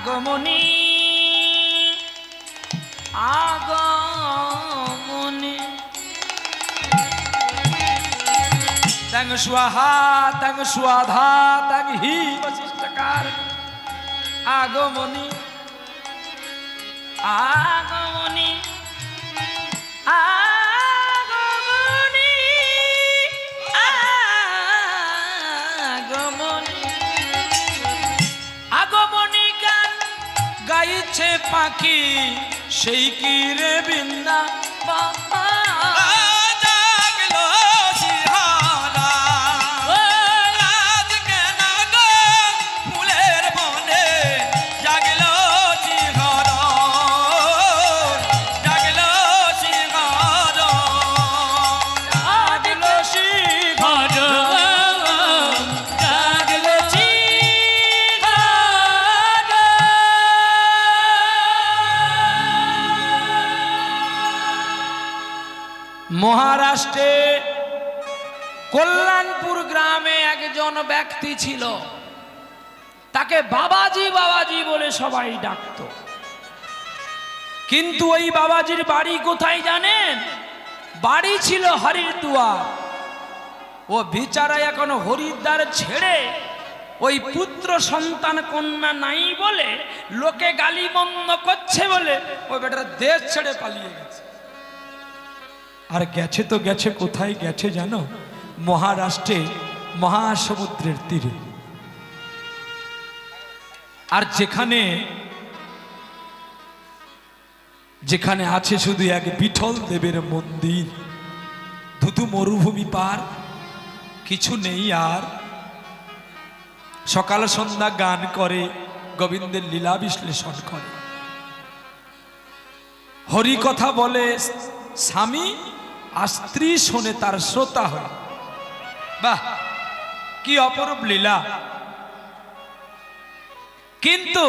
আগমনী আগমনী তং স্বাহা তং স্বাধা তং হি বশিষ্ঠকার আগমনী আগমনী আগমনী আগমনী আগমনী গান গাইছে পাখি সেই কি রে বৃন্দা মহারাষ্ট্রে কল্যাণপুর গ্রামে একজন ব্যক্তি ছিল, তাকে বাবাজি বাবাজি বলে সবাই ডাকত। কিন্তু ওই বাবাজির বাড়ি কোথায় জানেন? বাড়ি ছিল হরিদ্বার। ও বিচারা এখন হরিদ্বার ছেড়ে ওই পুত্র সন্তান কন্যা নাই বলে লোকে গালিমন্দ করছে বলে ওই বেটার দেশ ছেড়ে পালিয়ে গেছে। আর গেছে তো গেছে, কোথায় গেছে জানো? মহারাষ্ট্রে মহাসমুদ্রের তীরে। আর যেখানে যেখানে আছে শুধু এক বিঠল দেবের মন্দির, ধুধু মরুভূমি পার, কিছু নেই আর। সকাল সন্ধ্যা গান করে, গোবিন্দের লীলা বিশ্লেষণ করে, হরি কথা বলে স্বামী, আর স্ত্রী শোনে তার শ্রোতা হয়। বাহ, কি অপরূপ লীলা! কিন্তু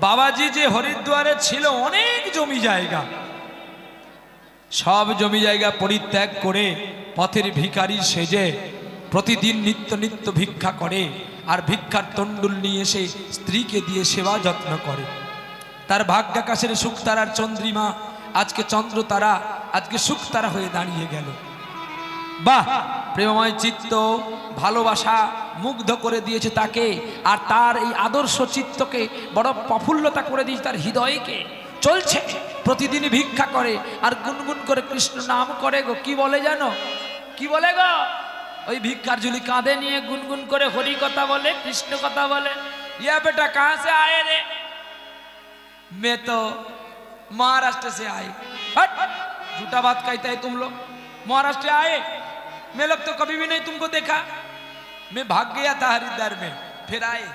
বাবাজি যে হরিদ্বারে ছিল অনেক জমি জায়গা, সব জমি জায়গা পরিত্যাগ করে পথের ভিখারি সেজে প্রতিদিন নিত্য নিত্য ভিক্ষা করে, আর ভিক্ষার তন্ডুল নিয়ে এসে স্ত্রীকে দিয়ে সেবা যত্ন করে। তার ভাগ্যাকাশের শুকতারার চন্দ্রিমা আজকে চন্দ্র তারা, আজকে শুকতারা হয়ে দাঁড়িয়ে গেল। বাহ, প্রেমময় চিত্ত, ভালোবাসা মুগ্ধ করে দিয়েছে তাকে, আর তার এই আদর্শ চিত্তকে বড় প্রফুল্লতা করে দিয়েছে তার হৃদয়কে। চলছে প্রতিদিন ভিক্ষা করে আর গুনগুন করে কৃষ্ণ নাম করে গো। কি বলে জানো? কি বলে গো? ওই ভিক্ষার ঝুলি কাঁধে নিয়ে গুনগুন করে হরি কথা বলে, কৃষ্ণ কথা বলে। ইয়া বেটা কাহা সে আয়ে রে? मैं तो महाराष्ट्र से आए। हट, झूठा बात कहता है तुम लोग। महाराष्ट्र आए? मैं लोग तो कभी भी नहीं तुमको देखा। मैं भाग गया था हरिद्वार में, फिर आए।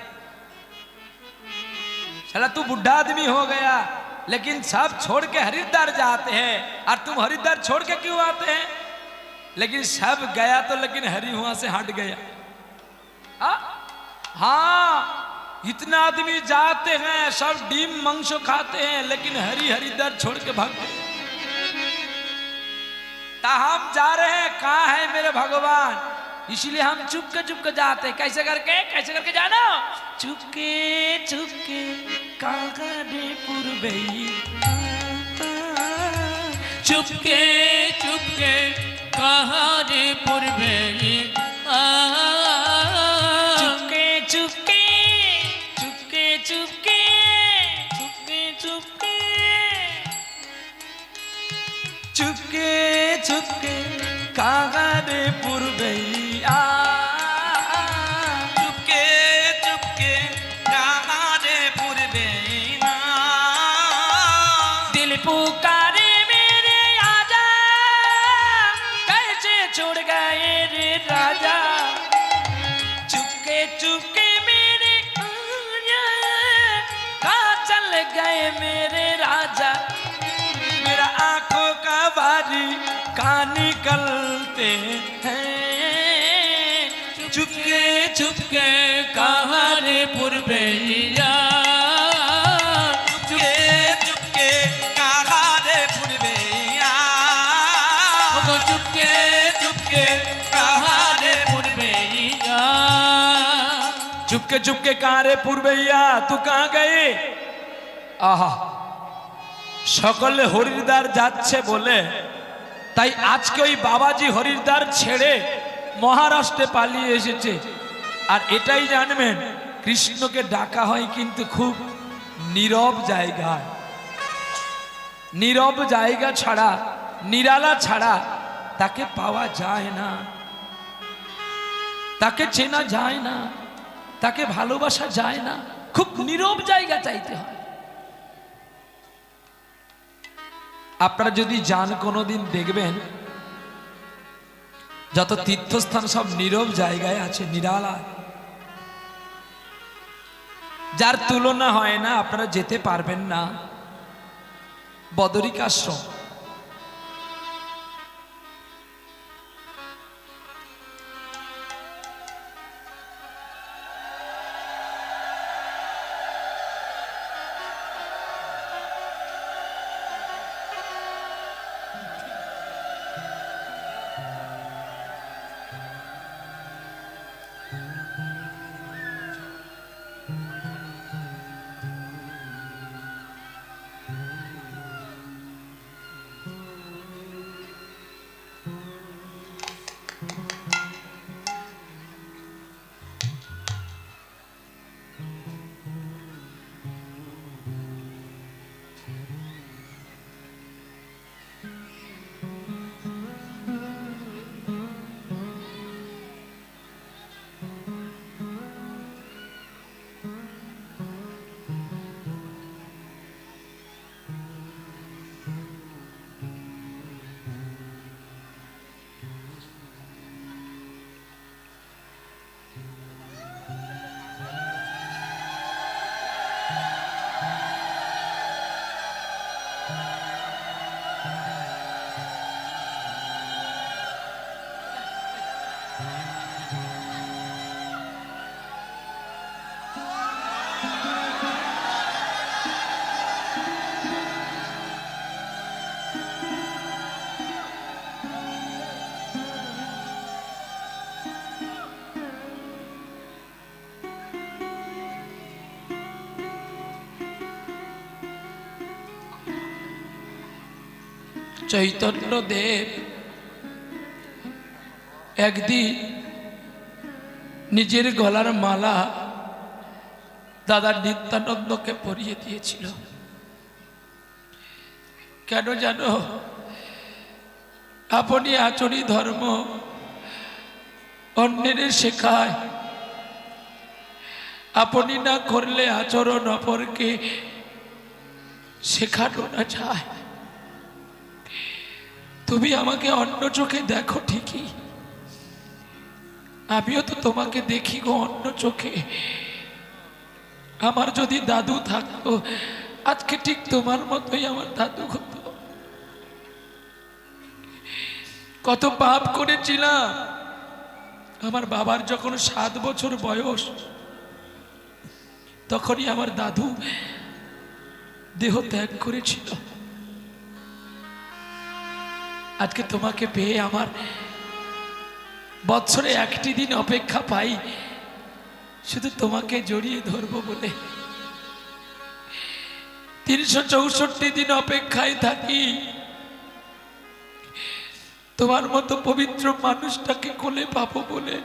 चला तू बुढ़ा आदमी हो गया, लेकिन सब छोड़ के हरिद्वार जाते हैं, और तुम हरिद्वार छोड़ के क्यों आते हैं? लेकिन सब गया तो, लेकिन हरि वहां से हट गया। हाँ, इतना आदमी जाते हैं, सब डीम मांस खाते हैं, लेकिन हरि हरिद्वार छोड़ के भाग गए। हम जा रहे हैं, कहाँ है मेरे भगवान? इसलिए हम चुपके जाते हैं। कैसे करके जाना? चुपके चुपके कागड़े पूर्वे, चुपके चुपके कागड़े पूर्वे, चुपके चुपके चुपके चुपके चुपके चुपके चुपके चुपके कागड़े पूर्वे, चुपके चुपके कागड़े पूर्वे। दिल पुकारे मेरे आजा, कैसे छोड़ गए रे राजा? चुपके चुपके मेरे आजा, कहाँ चल गए मेरे राजा? मेरा आंखों का बारी कहाँ निकलते हैं? चुपके चुपके कागड़े पूर्वे, चुपके चुपके कागड़े पूर्वे, चुपके चुपके कागड़े पूर्वे। चुपके चुपके कहाँ रे पूर्वैया तू कहाँ गए। आहा सकले हरिद्वार যাচ্ছে বলে তাই আজকে ওই বাবাজি হরিদ্বার ছেড়ে মহারাষ্ট্রে পালিয়ে এসেছে। আর এটাই জানবেন কৃষ্ণকে ডাকা হয় কিন্তু খুব নীরব জায়গায়, নীরব জায়গা ছাড়া নিরালা ছাড়া তাকে পাওয়া যায় না, তাকে চেনা যায় না, তাকে ভালোবাসা যায় না, খুব নীরব জায়গা চাইতে হয়। আপনারা যদি যান কোনোদিন দেখবেন যত তীর্থস্থান সব নীরব জায়গায় আছে, নিরালা, যার তুলনা হয় না। আপনারা যেতে পারবেন না বদরিকাশ্রম। চৈতন্যদেব একদিন নিজের গলার মালা দাদা নিত্যানন্দকে পরিয়ে দিয়েছিল। কেন জানো? আপনি আচরি ধর্ম অন্যের শেখায়, আপনি না করলে আচরণ অপরকে শেখানো না যায়। তুমি আমাকে অন্য চোখে দেখো ঠিকই, আমিও তো তোমাকে দেখি গো অন্য চোখে। আমার যদি দাদু থাকতো আজকে ঠিক তোমার মতোই আমার দাদু হতো। কত পাপ করেছিলাম। আমার বাবার যখন 7 বছর বয়স তখনই আমার দাদু দেহ ত্যাগ করেছিল। আজকে তোমাকে পেয়ে আমার বছরে একটি দিন অপেক্ষা পাই শুধু তোমাকে জড়িয়ে ধরবো বলে। 364 দিন অপেক্ষায় থাকি তোমার মতো পবিত্র মানুষটাকে কোলে পাবো বলে।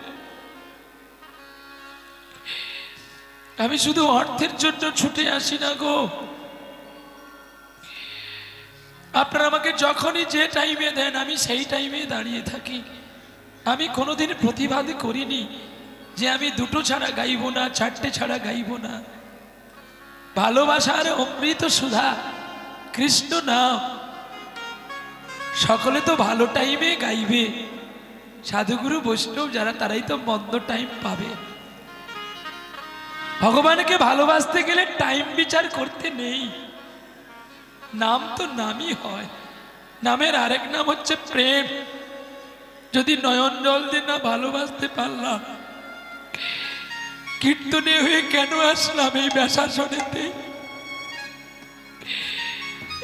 আমি শুধু অর্থের জন্য ছুটে আসি না গো। আপনারা আমাকে যখনই যে টাইমে দেন আমি সেই টাইমে দাঁড়িয়ে থাকি। আমি কোনোদিন প্রতিবাদ করিনি যে আমি 2টো ছাড়া গাইবো না, 4টে ছাড়া গাইবো না। ভালোবাসার অমৃত সুধা কৃষ্ণ নাম সকলে তো ভালো টাইমে গাইবে। সাধুগুরু বৈষ্ণব যারা তারাই তো মন্দ টাইম পাবে। ভগবানকে ভালোবাসতে গেলে টাইম বিচার করতে নেই। নাম তো নামই হয়, নামের আরেক নাম হচ্ছে প্রেম। যদি নয়ন জল দিয়ে না ভালোবাসতে পারলাম, কীর্তনে হয়ে কেন আসলাম এই ব্যাসাসনেতে?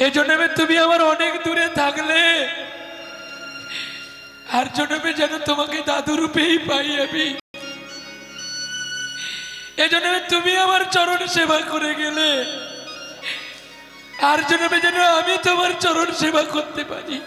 এই জন্যে তুমি আমার অনেক দূরে থাকলে আর জন্যে যেন তোমাকে দাদু রূপেই পাই আমি। এই জন্য তুমি আমার চরণ সেবা করে গেলে, আর জন্মে যেন আমি তোমার চরণ সেবা করতে পারি।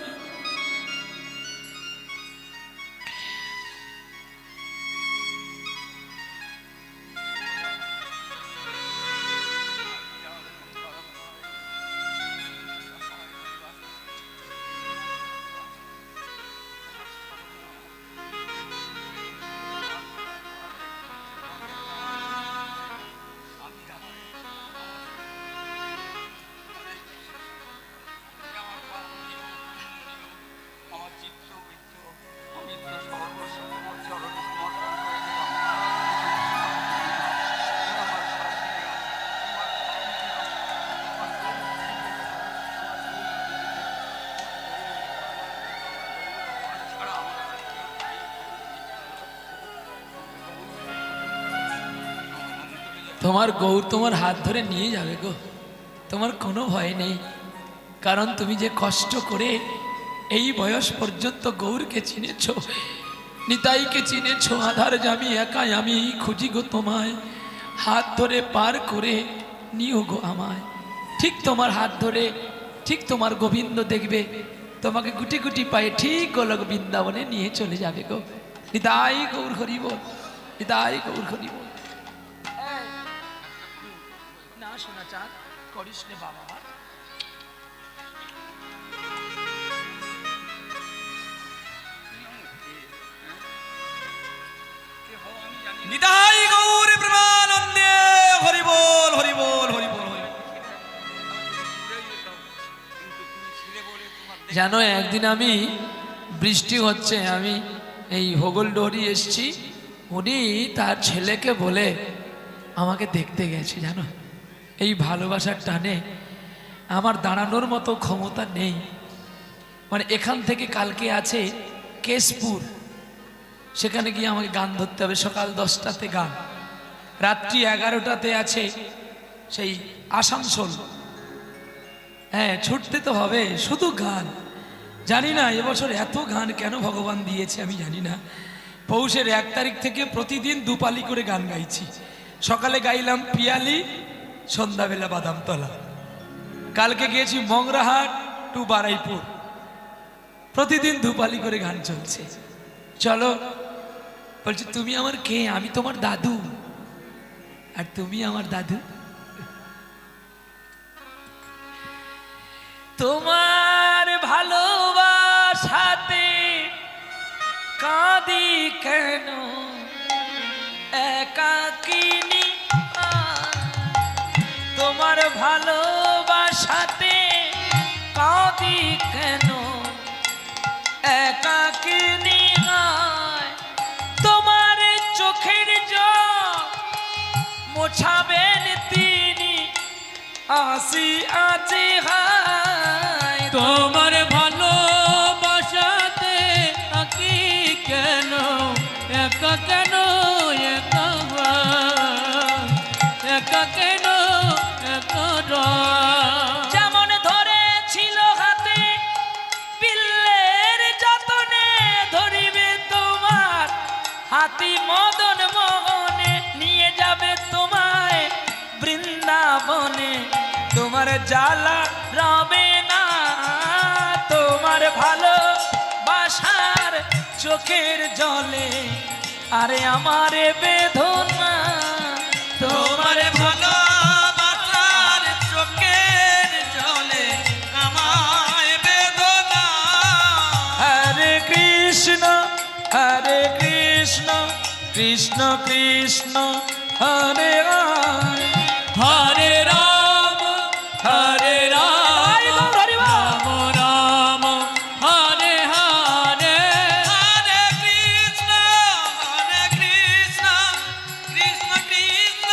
তোমার গৌর তোমার হাত ধরে নিয়ে যাবে গো, তোমার কোনো ভয় নেই। কারণ তুমি যে কষ্ট করে এই বয়স পর্যন্ত গৌরকে চিনেছ, নিতাইকে চিনেছ, আধার আমি একাই আমি খুঁজি গো তোমায়, হাত ধরে পার করে নিও গো আমায়। ঠিক তোমার হাত ধরে ঠিক তোমার গোবিন্দ দেখবে, তোমাকে গুটি গুটি পায়ে ঠিক গোলক বৃন্দাবনে নিয়ে চলে যাবে গো। নিতাই গৌর হরি বল, নিতাই গৌর হরি বল। না শোনা চাঁদ করিস নে বাবা। নিতাই গৌর প্রেমানন্দে হরি বল হরি বল হরি বল। জানো একদিন আমি বৃষ্টি হচ্ছে, আমি এই হোগলডোহরি এসছি, উনি তার ছেলেকে বলে আমাকে দেখতে গেছে। জানো এই ভালোবাসার টানে আমার দাঁড়ানোর মতো ক্ষমতা নেই। মানে এখান থেকে কালকে আছে কেশপুর, সেখানে গিয়ে আমাকে গান ধরতে হবে। সকাল 10টাতে গান, রাত্রি 11টাতে আছে সেই আসানসোল। হ্যাঁ ছুটতে তো হবে, শুধু গান। জানি না এবছর এত গান কেন ভগবান দিয়েছে আমি জানি না। পৌষের 1 তারিখ থেকে প্রতিদিন 2 পালি করে গান গাইছি। সকালে গাইলাম পিয়ালি, সন্ধ্যাবেলা বাদামতলা। কালকে গিয়েছি মংরাহাট টু বারাইপুর, প্রতিদিন 2 পালি করে গান চলছে। চলো, বলছি তুমি আমার কে? আমি তোমার দাদু, আর তুমি আমার দাদু। তোমার ভালোবাসাতে কাঁদি কেন একাকিনী, তোমার ভালোবাসাতে কাঁদি কেন একাকিনী, তোমার চোখের জল মোছাবেন তিনি, আসি আছে হায়। তোমার ভালোবাসাতে আকি কেন একা, কেন একা, একা কেন একা। যেমন ধরেছিল হাতে পিল্লের যতনে, ধরিবে তোমার হাতি মদন মোহনে, নিয়ে যাবে তোমায় বৃন্দাবনে। তোমার জ্বালা রবে না, তোমার ভালোবাসার চোখের জলে, আরে আমার বেদনা। তোমার ভালোবাসার চোখের জলে আমায় বেদনা। হরে কৃষ্ণ হরে কৃষ্ণ, কৃষ্ণ কৃষ্ণ হরে হরে, হরে রাম হরে রাম, রাম রাম হরে হরে, হরে কৃষ্ণ কৃষ্ণ কৃষ্ণ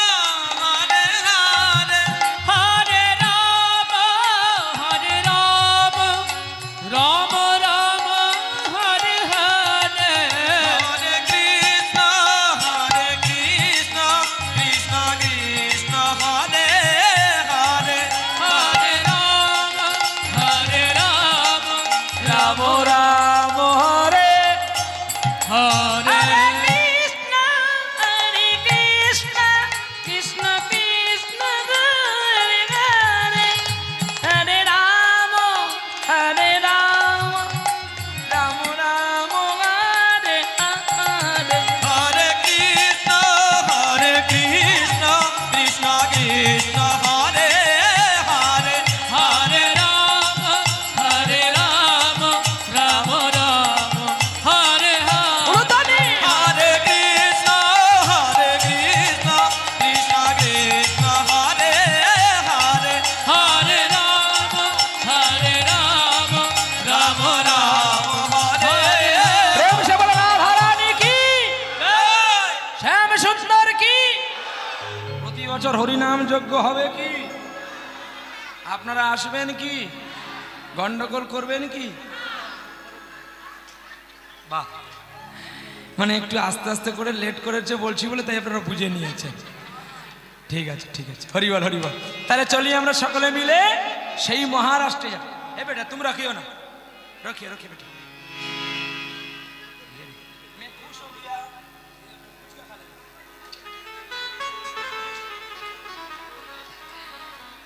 হরে হরে, হরে রাম রাম রাম হরে হরে, হরে কৃষ্ণ কৃষ্ণ কৃষ্ণ হরে বছর হরিনাম যজ্ঞ হবে কি? আপনারা আসবেন কি? গন্ডগোল করবেন কি? বাহ, মানে একটু আস্তে আস্তে করে লেট করেছে বলছি বলে তাই আপনারা বুঝে নিয়েছেন। ঠিক আছে ঠিক আছে, হরিবল হরিবল। তাহলে চলি আমরা সকলে মিলে সেই মহারাষ্ট্রে যাব। এ বেটা তুমি রাখিও না, রাখিও রাখিও বেটা।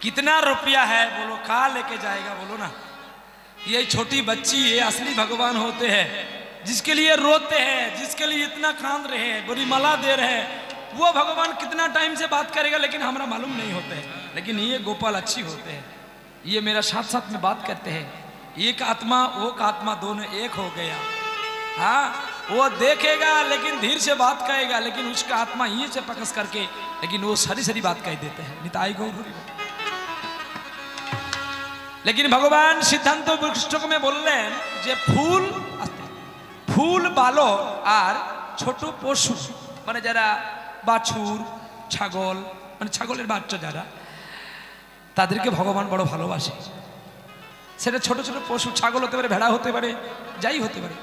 कितना रुपया है बोलो, कहाँ लेके जाएगा बोलो ना। ये छोटी बच्ची ये असली भगवान होते हैं, जिसके लिए रोते हैं, जिसके लिए इतना कांद रहे हैं, बड़ी माला दे रहे हैं, वो भगवान कितना टाइम से बात करेगा लेकिन हमारा मालूम नहीं होता है। लेकिन ये गोपाल अच्छी होते हैं, ये मेरा साथ साथ में बात करते हैं। एक आत्मा वो का आत्मा दोनों एक हो गया। हाँ, वो देखेगा लेकिन धीरे से बात कहेगा, लेकिन उसका आत्मा ये से पकस करके लेकिन वो सारी सारी बात कह देते हैं। निताई गौर हरिबोल। लेकिन भगवान सिद्धांत वृक्ष में बोलें जे फूल फूल बालो और छोटो पशु माने जारा बाछुर छागल माने छागलेर बाच्चा जारा तादेरके भगवान बड़ो भालोबाशे। सेटा छोटो छोटो पशु छागल होते पारे, भेड़ा होते पारे, जाई होते पारे।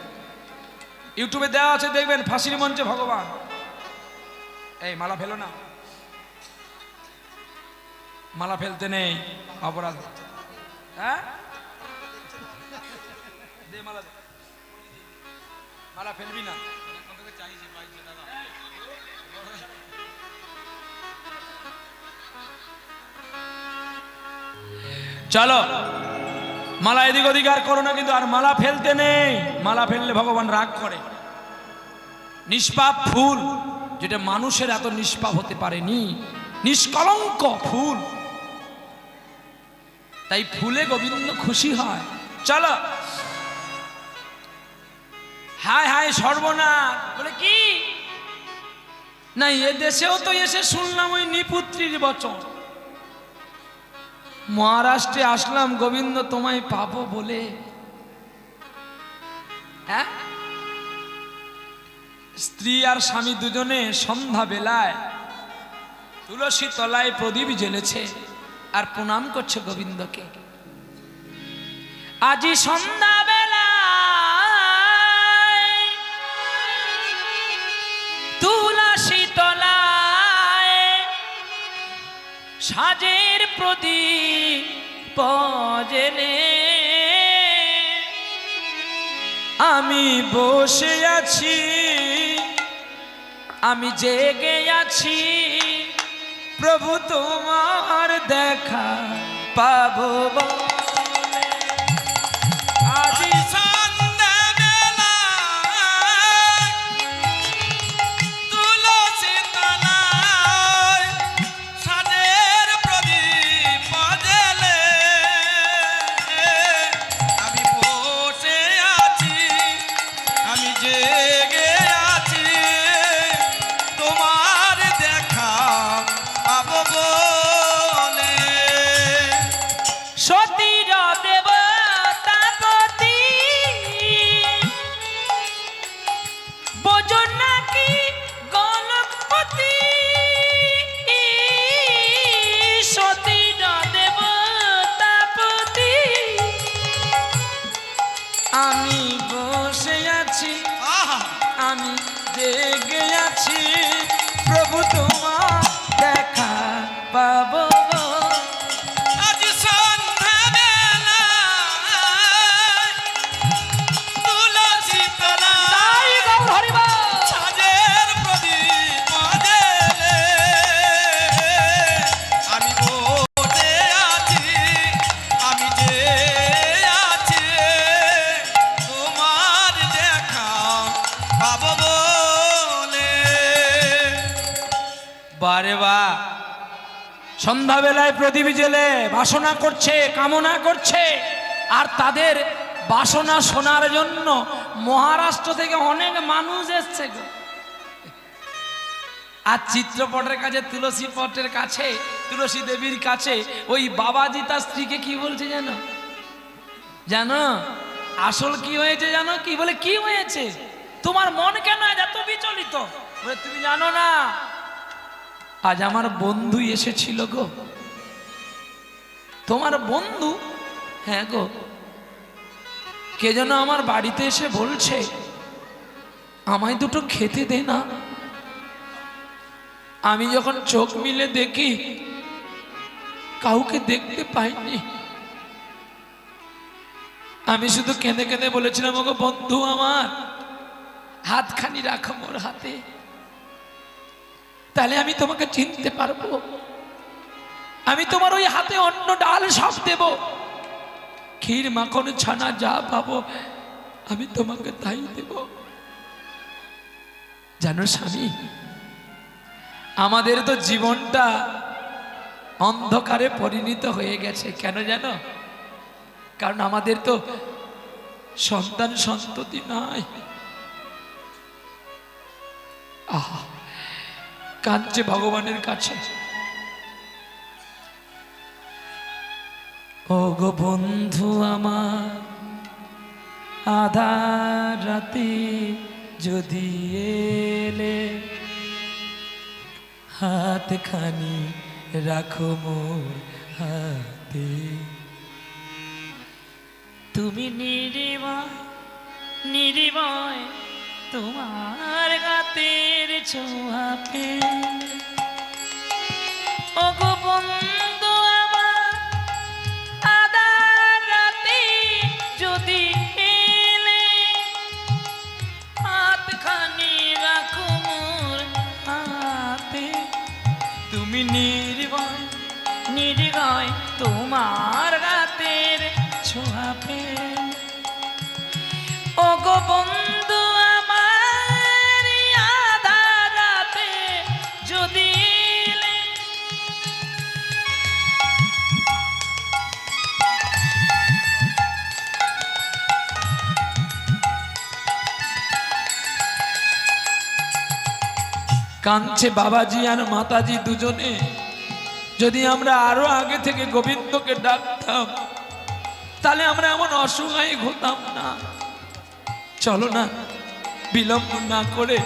यूट्यूबे देওয়া আছে দেখবেন ফাঁসির মঞ্চে ভগবান। এই মালা ফেলো না, মালা ফেলতে নেই, অপরাধ। হ্যাঁ দে মালা, দে মালা ফেলবি না। চলো মালা এদিক ওদিক আর করো না কিন্তু, আর মালা ফেলতে নেই। মালা ফেললে ভগবান রাগ করে। নিষ্পাপ ফুল, যেটা মানুষের এত নিষ্পাপ হতে পারেনি, নিষ্কলঙ্ক ফুল, তাই ফুলে গোবিন্দ খুশি হয়। চলো। হায় হায় সর্বনাশ বলে কি না, এ দেশেও তো এসে শুনলাম ওই নিপুত্রির বচন। মহারাষ্ট্রে আসলাম গোবিন্দ তোমায় পাবো বলে। হ্যাঁ, স্ত্রী আর স্বামী দুজনে সন্ধ্যা বেলায় তুলসী তলায় প্রদীপ জ্বেলেছে আর প্রণাম করছে গোবিন্দকে। আজি সন্ধ্যা বেলায় তুলসী তলায় সাজের প্রদীপ জ্বেলে আমি বসে আছি, আমি জেগে আছি, প্রভু তোমার দেখা পাবো বলে। আজি সন্ধ্যা বেলায় তুলসী তলায় সাজের প্রদীপ জ্বেলে আমি বসে আছি, আমি জেগে আছি, তোমার দেখা পাবো বলে। সতীর দেবতাপতি বোঝো নাকি গণপতি, সতীর দেবতাপতি আমি বসে আছি, আমি জেগে আছি, প্রভু তোমার দেখা পাবো। আজ সন্ধ্যা বেলায় তুলসী তলায় সাজের প্রদীপ জ্বেলে আমি বসে আছি, আমি যে আছি, তোমার দেখা পাবো বলে। বারে বা সন্ধ্যাবেলায় প্রদীপ জেলে বাসনা করছে, কামনা করছে, আর তাদের বাসনা শোনার জন্য মহারাষ্ট্র থেকে অনেক মানুষ এসছে গো। আর চিত্রপটের কাছে, তুলসী পটের কাছে, তুলসী দেবীর কাছে ওই বাবাজি তার স্ত্রীকে কি বলছে জানো? জানো আসল কি হয়েছে জানো? কি বলে কি হয়েছে? তোমার মন কেন এত বিচলিত? বলে তুমি জানো না আজ আমার বন্ধু এসেছিল গো। তোমার বন্ধু? হ্যাঁ গো। কে যেন আমার বাড়িতে এসে বলছে আমায় দুটো খেতে দে না। আমি যখন চোখ মিলে দেখি কাউকে দেখতে পাইনি। আমি শুধু কেঁদে কেঁদে বলেছিলাম, ওগো বন্ধু আমার, হাতখানি রাখো মোর হাতে, তাহলে আমি তোমাকে চিনতে পারবো। আমি তোমার ওই হাতে অন্ন ডাল সব দেব, ক্ষীর মাখন ছানা যা পাবো আমি তোমাকে তাই দেব। জানো স্বামী, আমাদের তো জীবনটা অন্ধকারে পরিণত হয়ে গেছে। কেন জানো? কারণ আমাদের তো সন্তান সন্ততি নাই। আহা, কাঁদছে ভগবানের কাছে। ও গো বন্ধু আমার, আধার রাতে যদি এলে হাতখানি রাখো মোর হাতে। তুমি নির্ময় নির্ময় তোমার গাতের ছোঁয়া পে, ওগো বন্ধু আমার, আধার রাতে যদি এলে হাতখানি রাখো মোর হাতে। তুমি নির্ময় নির্ময় তোমার গাতের ছোঁয়া পে, ওগো বন্ধু আমার, আধার রাতে যদি এলে। কাঁদছে বাবাজি আর মাতাজি দুজনে। যদি আমরা আরো আগে থেকে গোবিন্দকে ডাকতাম তাহলে আমরা এমন অসহায় হতাম না। চলো না, বিলম্ব না করে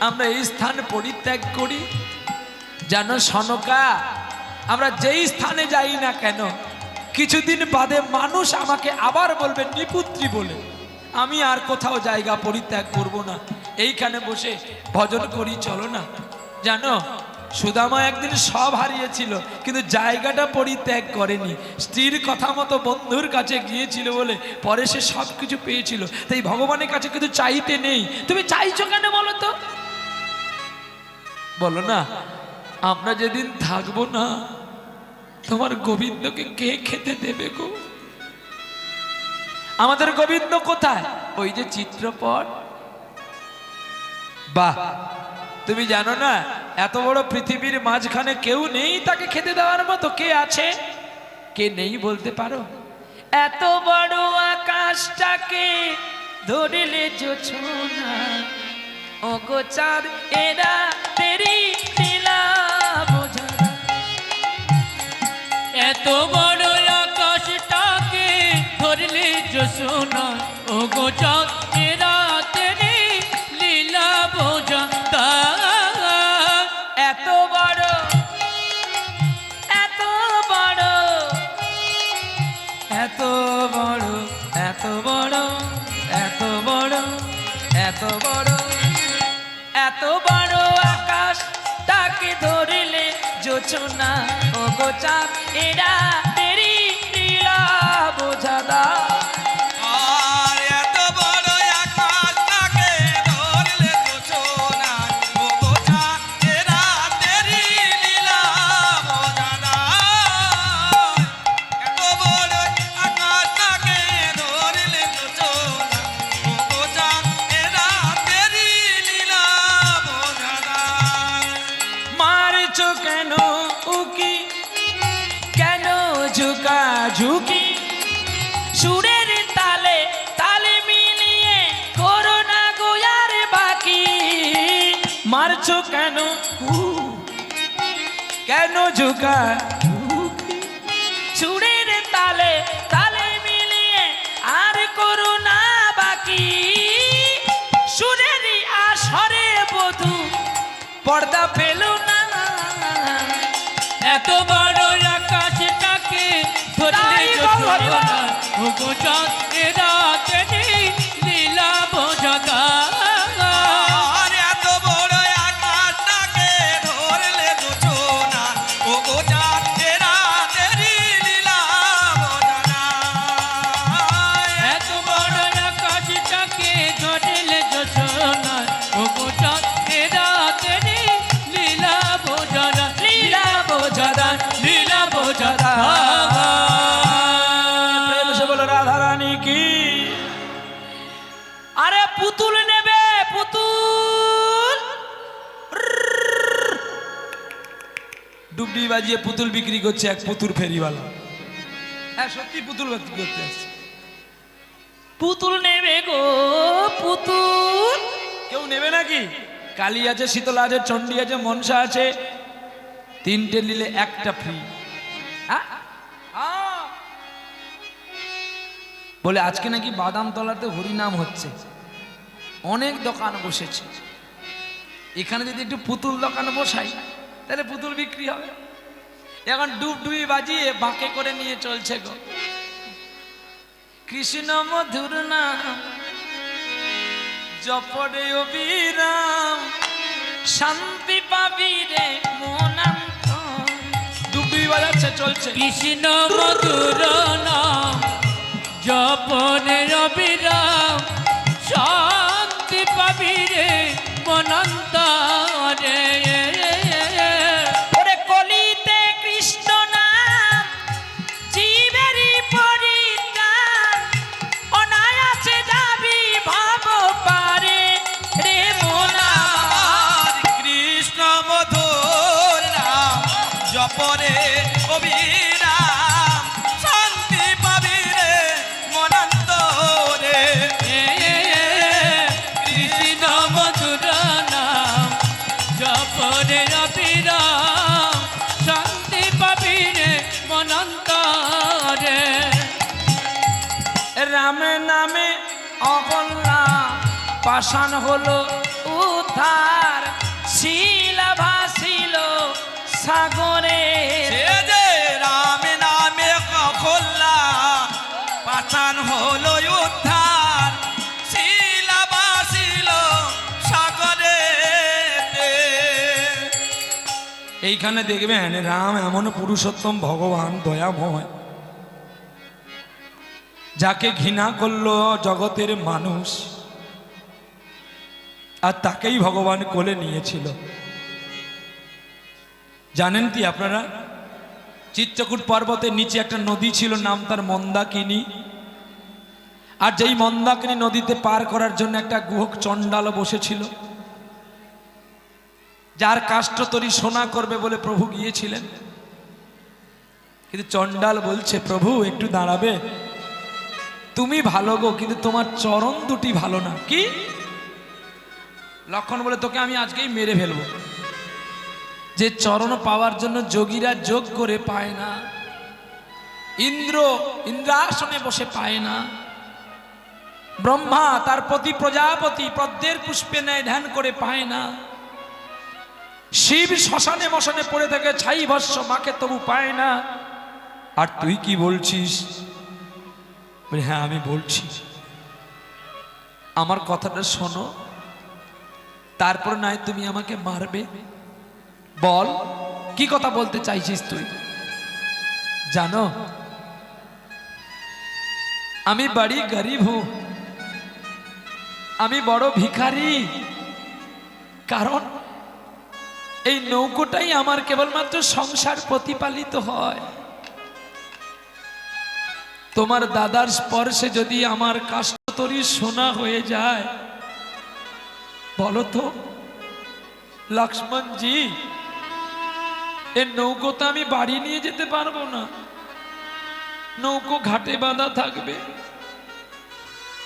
আমরা এই স্থান পরিত্যাগ করি। জানো সনকা, আমরা যেই স্থানে যাই না কেন, কিছুদিন বাদে মানুষ আমাকে আবার বলবে নিপুত্রী বলে। আমি আর কোথাও জায়গা পরিত্যাগ করব না, এইখানে বসে ভজন করি। চলো না। জানো, সুদামা একদিন সব হারিয়েছিল কিন্তু জায়গাটা পরিত্যাগ করেনি। স্ত্রীর কথা মতো বন্ধুর কাছে গিয়েছিল বলে পরে সে সব কিছু পেয়েছিল। তাই ভগবানের কাছে কিন্তু চাইতে নেই। তুমি চাইছো কেন বলো তো? বলো না, আমরা যেদিন থাকবো না তোমার গোবিন্দকে কে খেতে দেবে গো? আমাদের গোবিন্দ কোথায়? ওই যে চিত্রপট। বাহ, তুমি জানো না এত বড় পৃথিবীর মাঝখানে কেউ নেই তাকে খেতে দেওয়ার মতো? কে আছে? কে নেই বলতে পারো? এত বড় আকাশটাকে ধরিলে জোছনা, ওগো চাঁদ এরা তেরি লীলা বোঝা। এত বড় আকাশটাকে ধরিলে জোছনা, ওগো চাঁদ এরা তেরি লীলা বোঝা। এত বড় এত বড় এত বড় এত বড় এত বড় এত বড় এত বড় আকাশ তাকে ধরিলে জোছনা, ওগো চাঁদ এরা তেরি লীলা বোঝা দা। আর এত বড় আকাশটাকে ধরলে জোছনা, ওগো চাঁদ এরা তেরি লীলা বোঝা দায়। এত বড় আকাশটাকে ধরলে জোছনা, ওগো চাঁদ এরা তেরি লীলা বোঝা দায়। মারছো কেন উকি, কেন ঝুকা ঝুঁকি? সুরের তালে তালে মিলিয়ে করো না গোয়ার বাকি। মারছো কেন কেন ঝুকা ঝুঁকি? সুরের তালে তালে মিলিয়ে আর করো না বাকি। সুরেরই আসরে বধূ পর্দা পেল না, হরি বল। ওগো চাঁদের রাতে লীলা বোঝাতা আর এত বড় আকাশটাকে ধরলে দুজনা ও গো চাঁদের রাতেরই লীলা বোঝানা এত বড় আকাশটাকে ধরলে যোজনা ওগো চাঁদের রাতে লীলা বোঝাতা লীলা বোঝাদা লীলা বোঝাদা। প্রেম সে বলো রাধা রানী কি। আরে পুতুল নেবে পুতুল। ডুবডি বাজিয়ে পুতুল বিক্রি করছে এক পুতুল ফেরিওয়ালা। হ্যাঁ সত্যি পুতুল বিক্রি করতে আসছে। পুতুল নেবে গো পুতুল। কেউ নেবে নাকি? কালী আছে, শীতলা আছে, চণ্ডী আছে, মনসা আছে, তিনটে নিলে একটা ফ্রি। বলে আজকে নাকি বাদামতলাতে হরিনাম হচ্ছে, অনেক দোকান বসেছে, এখানে যদি একটু পুতুল দোকান বসাই তাহলে পুতুল বিক্রি হবে। এখন ডুবডুবি বাজিয়ে বাঁকে করে নিয়ে চলছে গো। কৃষ্ণ মধুর নাম জপরে অবিরাম, শান্তি পাবি রে মনান্ত। ডুবডুবি বাজাচ্ছে, চলছে। কৃষ্ণ মধুর নাম জপনে অবিরাম, শান্তি পাবি রে মনন্তরে। ওরে কলিতে কৃষ্ণ নাম জীবেরই পরিত্রাণ, অনায়াসে যাবি ভাব পারে রে মোনা। আর কৃষ্ণ মধুর নাম জপরে অবিরাম, শান্তি পাবি রে মনান্তরে। কৃষ্ণ মধুর নাম জপনে অবিরাম, শান্তি পাবি রে মনন্তরে। রাম নামে অহল্লা পাষাণ হলো উদ্ধার, শিলা ভাসিল সাগরে। সে যে রাম নামে কখল্লা পাঠান হলো উদ্ধার, শিলা বাসিল সাগরে। এইখানে দেখবেন রাম এমন পুরুষোত্তম ভগবান দয়াময়, যাকে ঘৃণা করলো জগতের মানুষ, আর তাকেই ভগবান কোলে নিয়েছিল। জানেন কি আপনারা, চিত্রকূট পর্বতের নিচে একটা নদী ছিল, নাম তার মন্দাকিনী। আর যেই মন্দাকিনী নদীতে পার করার জন্য একটা গুহক চণ্ডাল বসেছিল, যার কাষ্ঠতরী সোনা করবে বলে প্রভু গিয়েছিলেন। কিন্তু চণ্ডাল বলছে, প্রভু একটু দাঁড়াবে, তুমি ভালো গো, কিন্তু তোমার চরণ দুটি ভালো না। কি? লক্ষণ বলে, তোকে আমি আজকেই মেরে ফেলবো। যে চরণ পাওয়ার জন্য যোগীরা যোগ করে পায় না, ইন্দ্রাসনে বসে পায় না, ব্রহ্মা তার প্রতি প্রজাপতি পদ্মের পুষ্পে নেয় ধ্যান করে পায় না, শিব শ্মশানে মশানে পড়ে থাকে ছাই ভস্য মাকে তবু পায় না, আর তুই কি বলছিস? বলে, হ্যাঁ আমি বলছি, আমার কথাটা শোনো, তারপর নয় তুমি আমাকে মারবে। বল কি কথা বলতে চাইছিস তুই? জানো আমি বড়ি গরিব হুঁ, আমি বড় ভিখারি, কারণ এই নৌকোটাই আমার কেবলমাত্র সংসার প্রতিপালিত হয়। তোমার দাদার স্পর্শে যদি আমার কাষ্ঠতরী সোনা হয়ে যায়, বলো তো লক্ষ্মণজি, এর নৌকো তো আমি বাড়ি নিয়ে যেতে পারবো না, নৌকো ঘাটে বাঁধা থাকবে।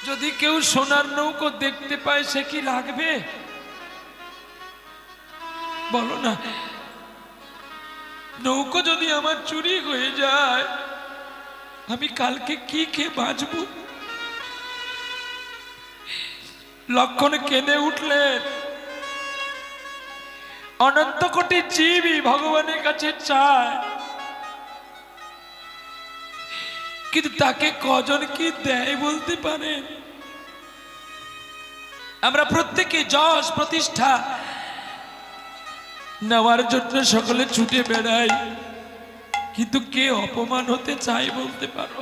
যদি কেউ সোনার নৌকো দেখতে পায় সে কি রাখবে? বলো না, নৌকো যদি আমার চুরি হয়ে যায় আমি কালকে কি খেয়ে বাঁচবো? লক্ষণ কেঁদে উঠলেন। অনন্ত কোটি জীবই ভগবানের কাছে চায়, কিন্তু তাকে কজন কি দেয় বলতে পারেন? আমরা প্রত্যেকে যশ প্রতিষ্ঠা নেওয়ার জন্য সকলে ছুটে বেড়াই, কিন্তু কে অপমান হতে চায় বলতে পারো?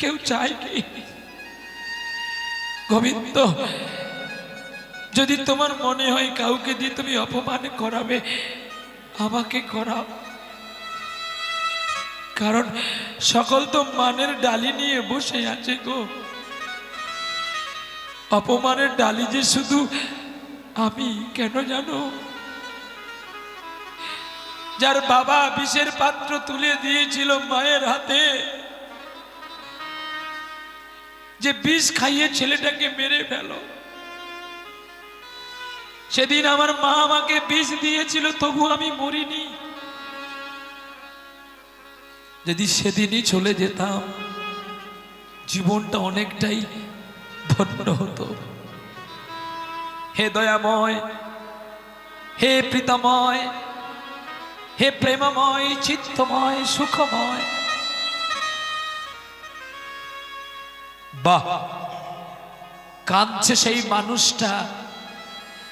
কেউ চায় কি? গোবিন্দ, যদি তোমার মনে হয় কাউকে দিয়ে তুমি অপমান করাবে, আমাকে করাও। কারণ সকল তো মানের ডালি নিয়ে বসে আছে গো। অপমানের ডালি যে শুধু আমি, কেন জানো? যার বাবা বিষের পাত্র তুলে দিয়েছিল মায়ের হাতে, যে বিষ খাইয়ে ছেলেটাকে মেরে ফেল, সেদিন আমার মা আমাকে বিষ দিয়েছিল, তবু আমি মরিনি। যদি সেদিনই চলে যেতাম, জীবনটা অনেকটাই ধন্য হতো। হে দয়াময়, হে প্রীতময়, হে প্রেমময়, চিত্তময়, সুখময়, বাহ! কাঁদছে সেই মানুষটা,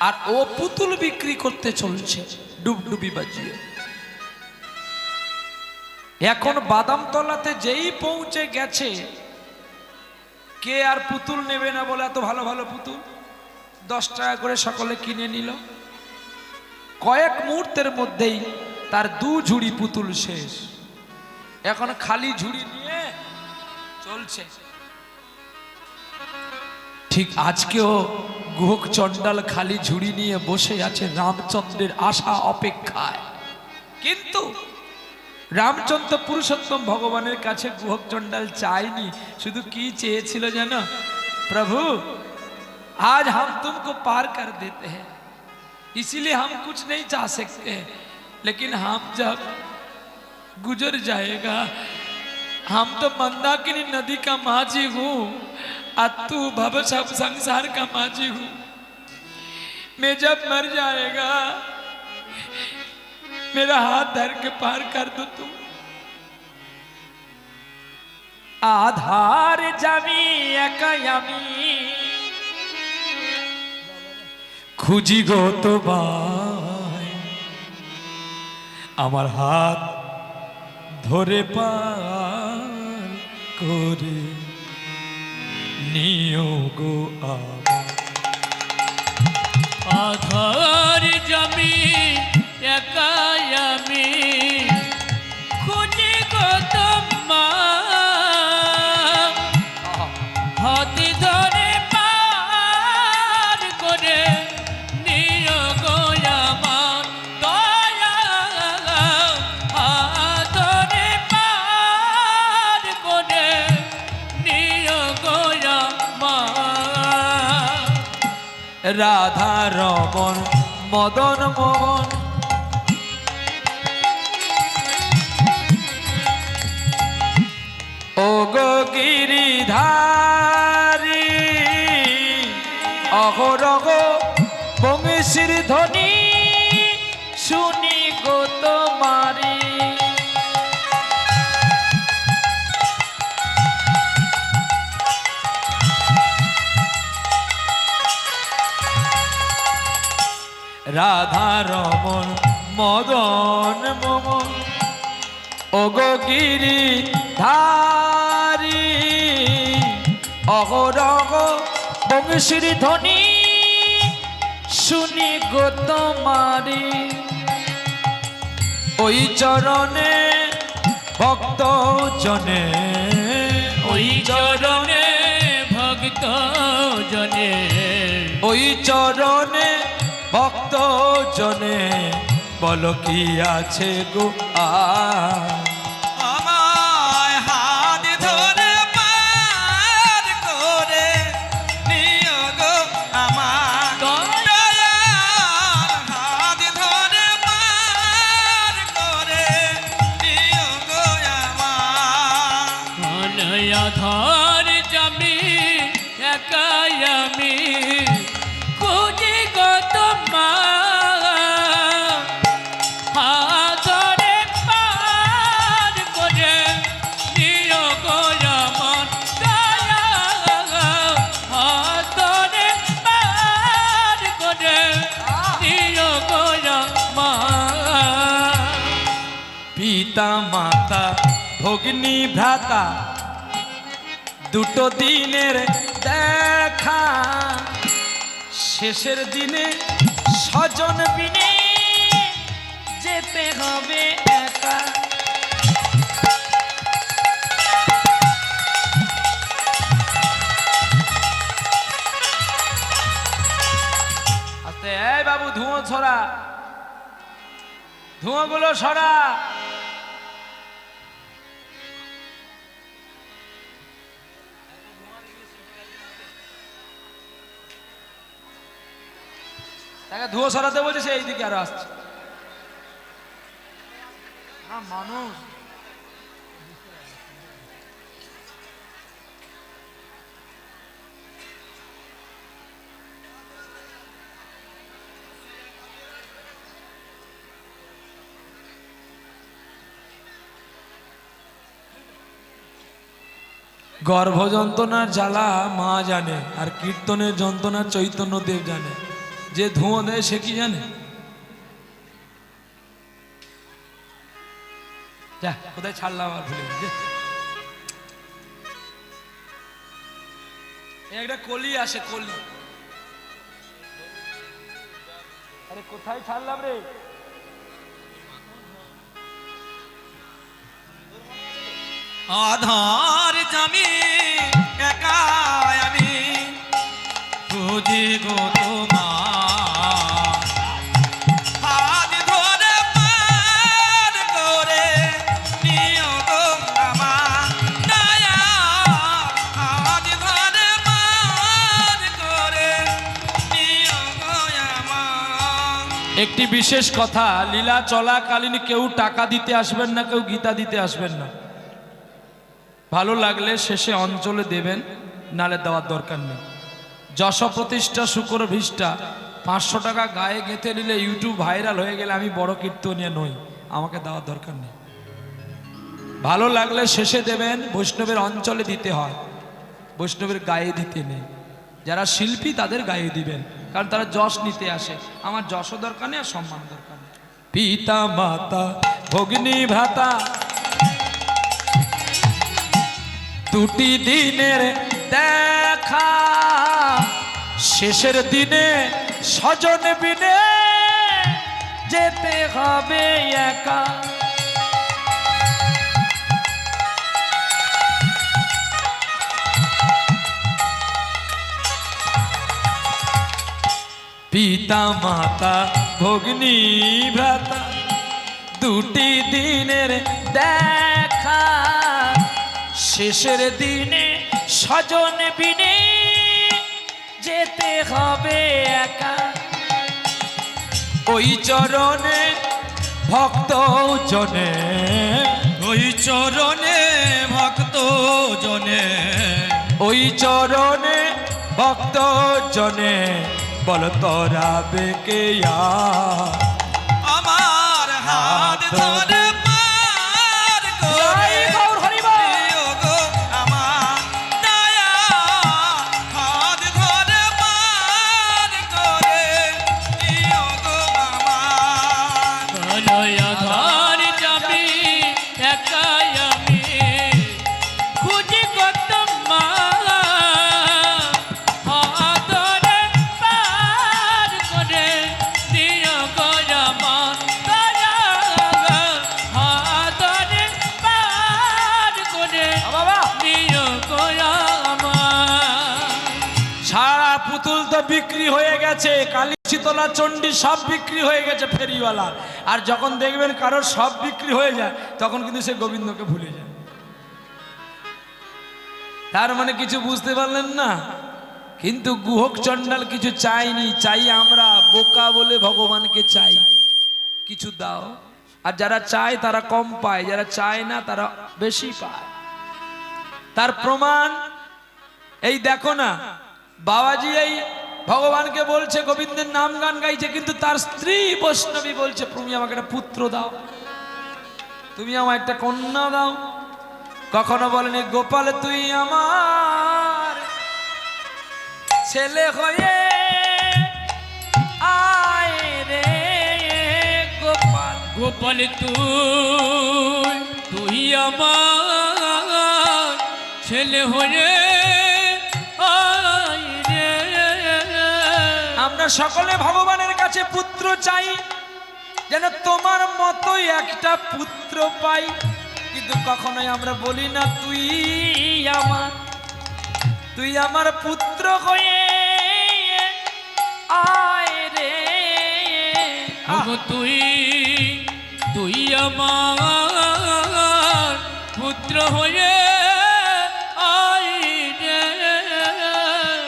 আর ও পুতুল বিক্রি করতে চলছে ডুবডুবি বাজিয়ে। এখন বাদামতলাতে যেই পৌঁছে গেছে, কে আর পুতুল নেবে না বলে এত ভালো ভালো পুতুল 10 টাকা করে সকলে কিনে নিল। কয়েক মুহূর্তের মধ্যেই তার 2 ঝুড়ি পুতুল শেষ। এখন খালি ঝুড়ি নিয়ে চলছে। ঠিক আজকেও গুহক চণ্ডাল খালি ঝুড়ি নিয়ে বসে আছে রামচন্দ্রের আশা অপেক্ষায়। কিন্তু রামচন্দ্র পুরুষোত্তম ভগবানের কাছে গুহক চণ্ডাল চায়নি, শুধু কি চেয়েছিল জানো? प्रभु आज हम तुमको पार कर देते हैं, इसीलिए हम कुछ नहीं चाह सकते हैं, लेकिन हम जब गुजर जाएगा, हम तो मंदाकिनी नदी का माझी हूँ और तू भव सब संसार का माझी हूँ। मैं जब मर जाएगा, मेरा हाथ धर के पार कर दो तुम। আধার যাবি একাই আমি, খুঁজি গো তোমায়, আমার হাত ধরে পার করে নিও গো আমার। আধার যাবি একাই আমি, খুঁজি গো তোমার, হাত ধরে পার করে নিও গো আমার দয়াল, হাত ধরে পার করে নিও গো আমার। রাধা রমন মদন মোহন ও গো গিরিধারী, অহরহ বংশীর ধ্বনি শুনি গো তোমারি। রাধা রমন মদন মোহন ও গো গিরিধারী, অহরহ বংশীর ধ্বনি শুনি গো তোমারি। ওই চরণে ভক্ত জনে, ওই চরণে ভক্ত জনে, ওই চরণে ভক্ত জনে, বলো কি আছে গো আমায় হাত ধরে পার করে নিও গো আমার দয়াল, হাত ধরে পার করে নিও গো আমার। আধার যাবি একাই আমি, খুঁজি গো তোমার, হাত ধরে পার করে পিতা মাতা ভগ্নী ভ্রাতা দুটো দিনের দেখা, শেষের দিনে স্বজন বিনে যেতে হবে একা। আস্তে, এই বাবু ধুঁয়ো ছড়া, ধুঁয়োগুলো সরা। তাকে ধুয়ো সরাতে বলছে, সে এইদিকে আরো আসছে। মানুষ গর্ভ যন্ত্রণার জ্বালা মা জানে, আর কীর্তনের যন্ত্রণা চৈতন্যদেব জানে। যে ধুঁয়ো দেয় সে কি জানে? যা, কোথায় ছাড়লাম আর ভুলে গেছি। একটা কলি আসে, কলি। আরে কোথায় ছাড়লাম রে? আধার জামি একা আমি খুঁজি গো তোমার, হাত ধরে পার করে নিও গো আমার দয়া, হাত ধরে পার করে নিও গো আমার। একটি বিশেষ কথা, লীলা চলাকালীন কেউ টাকা দিতে আসবেন না, কেউ গীতা দিতে আসবেন না। ভালো লাগলে শেষে অঞ্চলে দেবেন, নালে দেওয়ার দরকার নেই। যশ প্রতিষ্ঠা শুকর ভিষ্টা 500 টাকা গায়ে গেঁথে নিলে ইউটিউব ভাইরাল হয়ে গেলে আমি বড় কীর্তনিয়া নই, আমাকে দেওয়ার দরকার নেই। ভালো লাগলে শেষে দেবেন, বৈষ্ণবের অঞ্চলে দিতে হয়, বৈষ্ণবের গায়ে দিতে নেই। যারা শিল্পী তাদের গায়ে দিবেন, কারণ তারা যশ নিতে আসে। আমার যশও দরকার নেই আর সম্মান দরকার নেই। পিতা মাতা ভগ্নী ভ্রাতা দুটি দিনের দেখা, শেষের দিনে স্বজন বিনে যেতে হবে একা। পিতা মাতা ভগ্নী ভ্রাতা দুটি দিনের দেখা, শেষের দিনে স্বজন বিনে যেতে হবে একা। ওই চরণে ভক্ত জনে, ওই চরণে ভক্ত জনে, ওই চরণে ভক্ত জনে বল তোরা বেকেয়া আমার হাত ধরে পার করে নিও গো আমার দয়া, হাত ধরে পার করে নিও গো আমার। আধার যাবি একাই আমি খুঁজি কত মা, আদরে পার করে দিও গো আমার দয়া, আদরে পার করে দিও গো আমার। সারা পুতুল তো বিক্রি হয়ে গেছে, কালী শীতলা চণ্ডী সব বিক্রি হয়ে গেছে ফেরিওয়ালা। আর যখন দেখবেন কারোর সব বিক্রি হয়ে যায়, তখন কিন্তু সে গোবিন্দকে ভুলে যায়। তার মানে কিছু বুঝতে পারলেন না? কিন্তু গুহক চণ্ডাল কিছু চাইনি, চাই আমরা বোকা বলে ভগবানকে চাই, কিছু দাও। আর যারা চায় তারা কম পায়, যারা চায় না তারা বেশি পায়। তার প্রমাণ এই দেখো না, বাবাজি এই ভগবানকে বলছে, গোবিন্দের নাম গান গাইছে, কিন্তু তার স্ত্রী বৈষ্ণবী বলছে তুমি আমাকে একটা পুত্র দাও, তুমি আমার একটা কন্যা দাও। কখনো বলেনি গোপাল তুই আমার ছেলে হয়ে আয় রে গোপাল। গোপাল তুই তুই আমার ছেলে হয়ে আয় রে। আমরা সকলে ভগবানের কাছে পুত্র চাই, যেন তোমার মতোই একটা পুত্র পাই, কিন্তু কখনোই আমরা বলি না তুই আমার পুত্র হয়ে আয় রে। ওগো তুই তুই আমার পুত্র হয়ে আয় রে।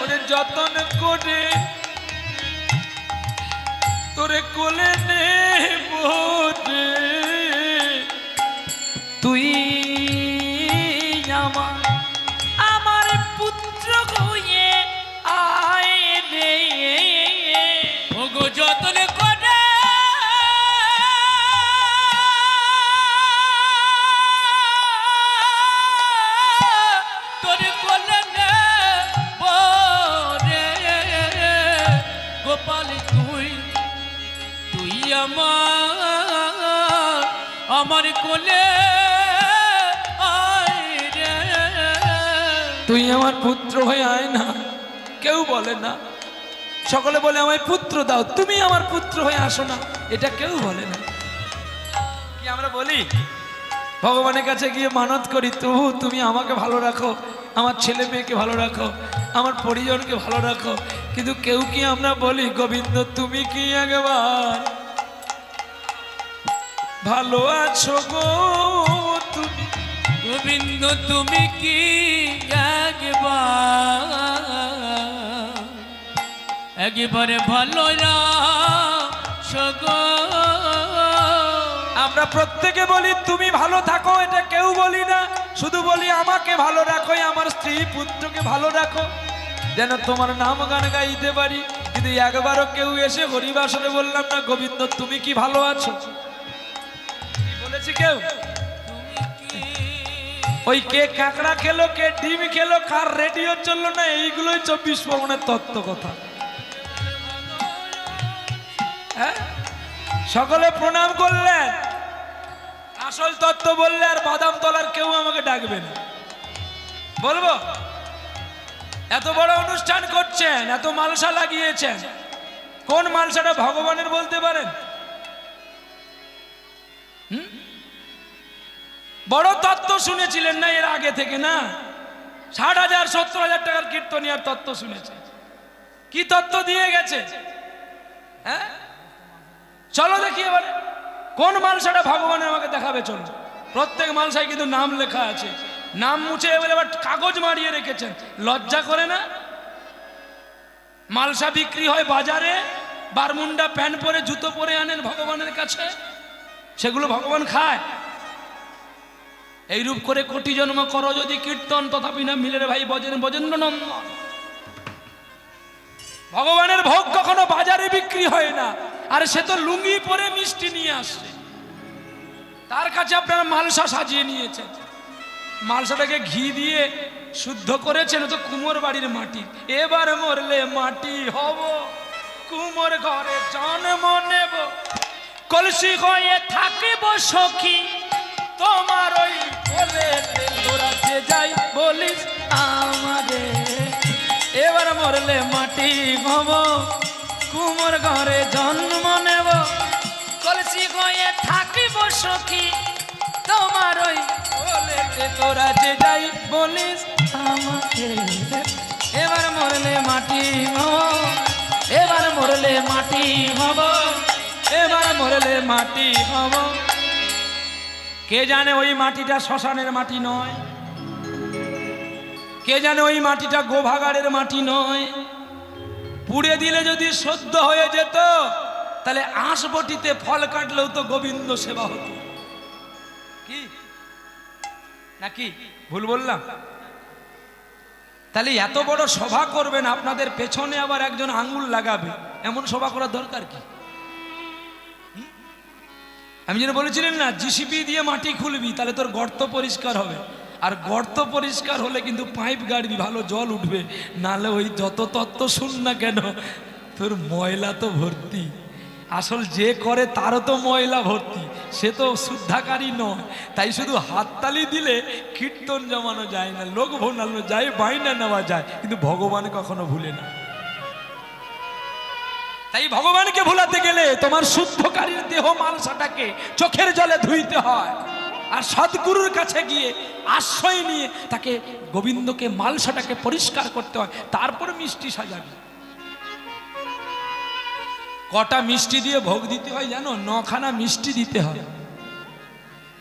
ওরে যতন করে তোরে কোলে নেব রে, তুই আমার পুত্র হয়ে আয় রে। ওগো যতনে করে তোরে কোলে নেব রে। গোপাল তুই তুই আমার কোলে আয় রে। তুই আমার পুত্র হয়ে আয় না, কেউ বলে না। সকলে বলে আমায় পুত্র দাও, তুমি আমার পুত্র হয়ে আসো না, এটা কেউ বলে না। কি আমরা বলি ভগবানের কাছে গিয়ে মানত করি, তবু তুমি আমাকে ভালো রাখো, আমার ছেলে মেয়েকে ভালো রাখো, আমার পরিজনকে ভালো রাখো, কিন্তু কেউ কি আমরা বলি গোবিন্দ তুমি কি একবার ভালো আছো গো তুমি? গোবিন্দ তুমি কি একবারে ভালো রাখো? আমরা প্রত্যেকে বলি তুমি ভালো থাকো, এটা কেউ বলি না, শুধু বলি আমাকে ভালো রাখো, আমার স্ত্রী পুত্রকে ভালো রাখো, যেন তোমার নাম গান গাইতে পারি। কিন্তু একবারও কেউ এসে হরিবাসনে বললাম না গোবিন্দ তুমি কি ভালো আছো? কি বলেছি কেউ? ওই কে কাঁকড়া খেলো, কে ডিম খেলো, কার রেডিও চললো না, এইগুলোই 24 পরগনার তত্ত্ব কথা। হ্যাঁ, সকলে প্রণাম করলেন, আসল তত্ত্ব বললে আর বাদাম তলার কেউ আমাকে ডাকবে না। বলবো এত বড় অনুষ্ঠান করছেন, এত মালসা লাগিয়েছেন, কোন মালসাটা ভগবানের বলতে পারেন? বড় তত্ত্ব শুনেছিলেন না এর আগে থেকে? না, 60,000 70,000 টাকার কীর্তনিয়ার তত্ত্ব শুনেছে। কি তত্ত্ব দিয়ে গেছে? হ্যাঁ, চলো দেখি এবারে কোন মালসাটা ভগবানের আমাকে দেখাবে। চলো, প্রত্যেক মালসায় কিন্তু নাম লেখা আছে, নাম মুছে এবার কাগজ মারিয়ে রেখেছেন, লজ্জা করে না? মালসা বিক্রি হয় বাজারে, বারমুন্ডা প্যান্ট পরে জুতো পরে আনেন ভগবানের কাছে, সেগুলো ভগবান খায়। এইরূপ করে কোটি জন্ম করো যদি কীর্তন, তথাপি না মিলে রে ভাই বজেন্দ্র নন্দন। ভগবানের ভোগ কখনো বাজারে বিক্রি হয় না, আর সে তো লুঙ্গি পরে মিষ্টি নিয়ে আসছে, তার কাছে আপনারা মালসা সাজিয়ে নিয়েছেন, মালসাটাকে ঘি দিয়ে শুদ্ধ করেছেন, তো কুমোর বাড়ির মাটি। এবার মরলে মাটি হব, কুমোর ঘরে জন্ম নেব, কলসি হয়ে থাকিব সখী তোমার ওই বলে তোরা যে যাই বলিস আমারে। এবার মরলে মাটি হব, কুমোর ঘরে জন্ম নেব, কলসি হয়ে থাকিব সখী তোমার ওই বলে তোরা যে যাই বলিস আমাকে। এবার মরলে মাটি হব, এবার মরলে মাটি হব, এবার মরলে মাটি হব। কে জানে ওই মাটিটা শ্মশানের মাটি নয়, কে জানে ওই মাটিটা গোভাগাড়ের মাটি নয়। পুড়ে দিলে যদি সদ্য হয়ে যেত, তাহলে আঁশবটিতে ফল কাটলেও তো গোবিন্দ সেবা হতো। কি নাকি ভুল বললাম? তাহলে এত বড় সভা করবেন, আপনাদের পেছনে আবার একজন আঙ্গুল লাগাবে, এমন সভা করার দরকার কি? আমি যেন বলেছিলেন না, জিসিপি দিয়ে মাটি খুলবি, তাহলে তোর গর্ত পরিষ্কার হবে, আর গর্ত পরিষ্কার হলে কিন্তু পাইপ গাড়বি, ভালো জল উঠবে, নালে ওই যত তত্ত্ব শুন না কেন তোর ময়লা তো ভর্তি। আসল যে করে তারও তো ময়লা ভর্তি, সে তো শুদ্ধাকারী নয়। তাই শুধু হাততালি দিলে কীর্তন জমানো যায় না, লোক ভোনানো যায়, বাইনা নেওয়া যায়, কিন্তু ভগবান কখনো ভুলে না। তাই ভগবানকে ভুলাতে গেলে তোমার শুদ্ধকারীর দেহ মালসাটাকে চোখের জলে ধুইতে হয়, আর সদ্গুরুর কাছে গিয়ে আশ্রয় নিয়ে তাকে গোবিন্দকে মালসাটাকে পরিষ্কার করতে হয়, তারপর মিষ্টি সাজাবি। কটা মিষ্টি দিয়ে ভোগ দিতে হয় জানো? 9খানা মিষ্টি দিতে হয়।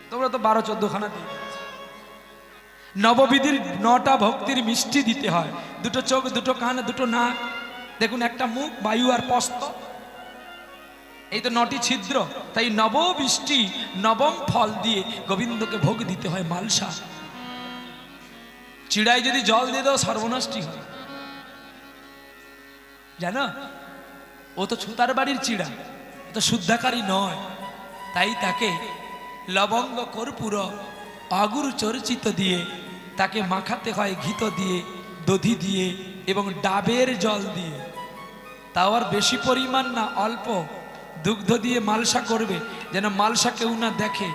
তোমরা তো 12-14খানা দিয়ে নববিধির 9টা ভক্তির মিষ্টি দিতে হয়। 2টো চোখ, 2টো কান, 2টো নাক, দেখুন একটা মুখ, বায়ু আর পস্ত, এই তো 9টি ছিদ্র। তাই নবমিষ্টি নবম ফল দিয়ে গোবিন্দকে ভোগ দিতে হয় মালসা। চিড়াই যদি জল দিয়ে দাও সর্বনাশটি হয় জানো? ও তো ছুতার বাড়ির চিড়া, ও তো শুদ্ধাকারী নয়। তাই তাকে লবঙ্গ, কর্পূর, অগুরু চর্চিত দিয়ে তাকে মাখাতে হয়, ঘিত দিয়ে, দধি দিয়ে এবং ডাবের জল দিয়ে। তাও আর বেশি পরিমাণ না, অল্প দুগ্ধ দিয়ে মালসা করবে, যেন মালসা কেউ না দেখে।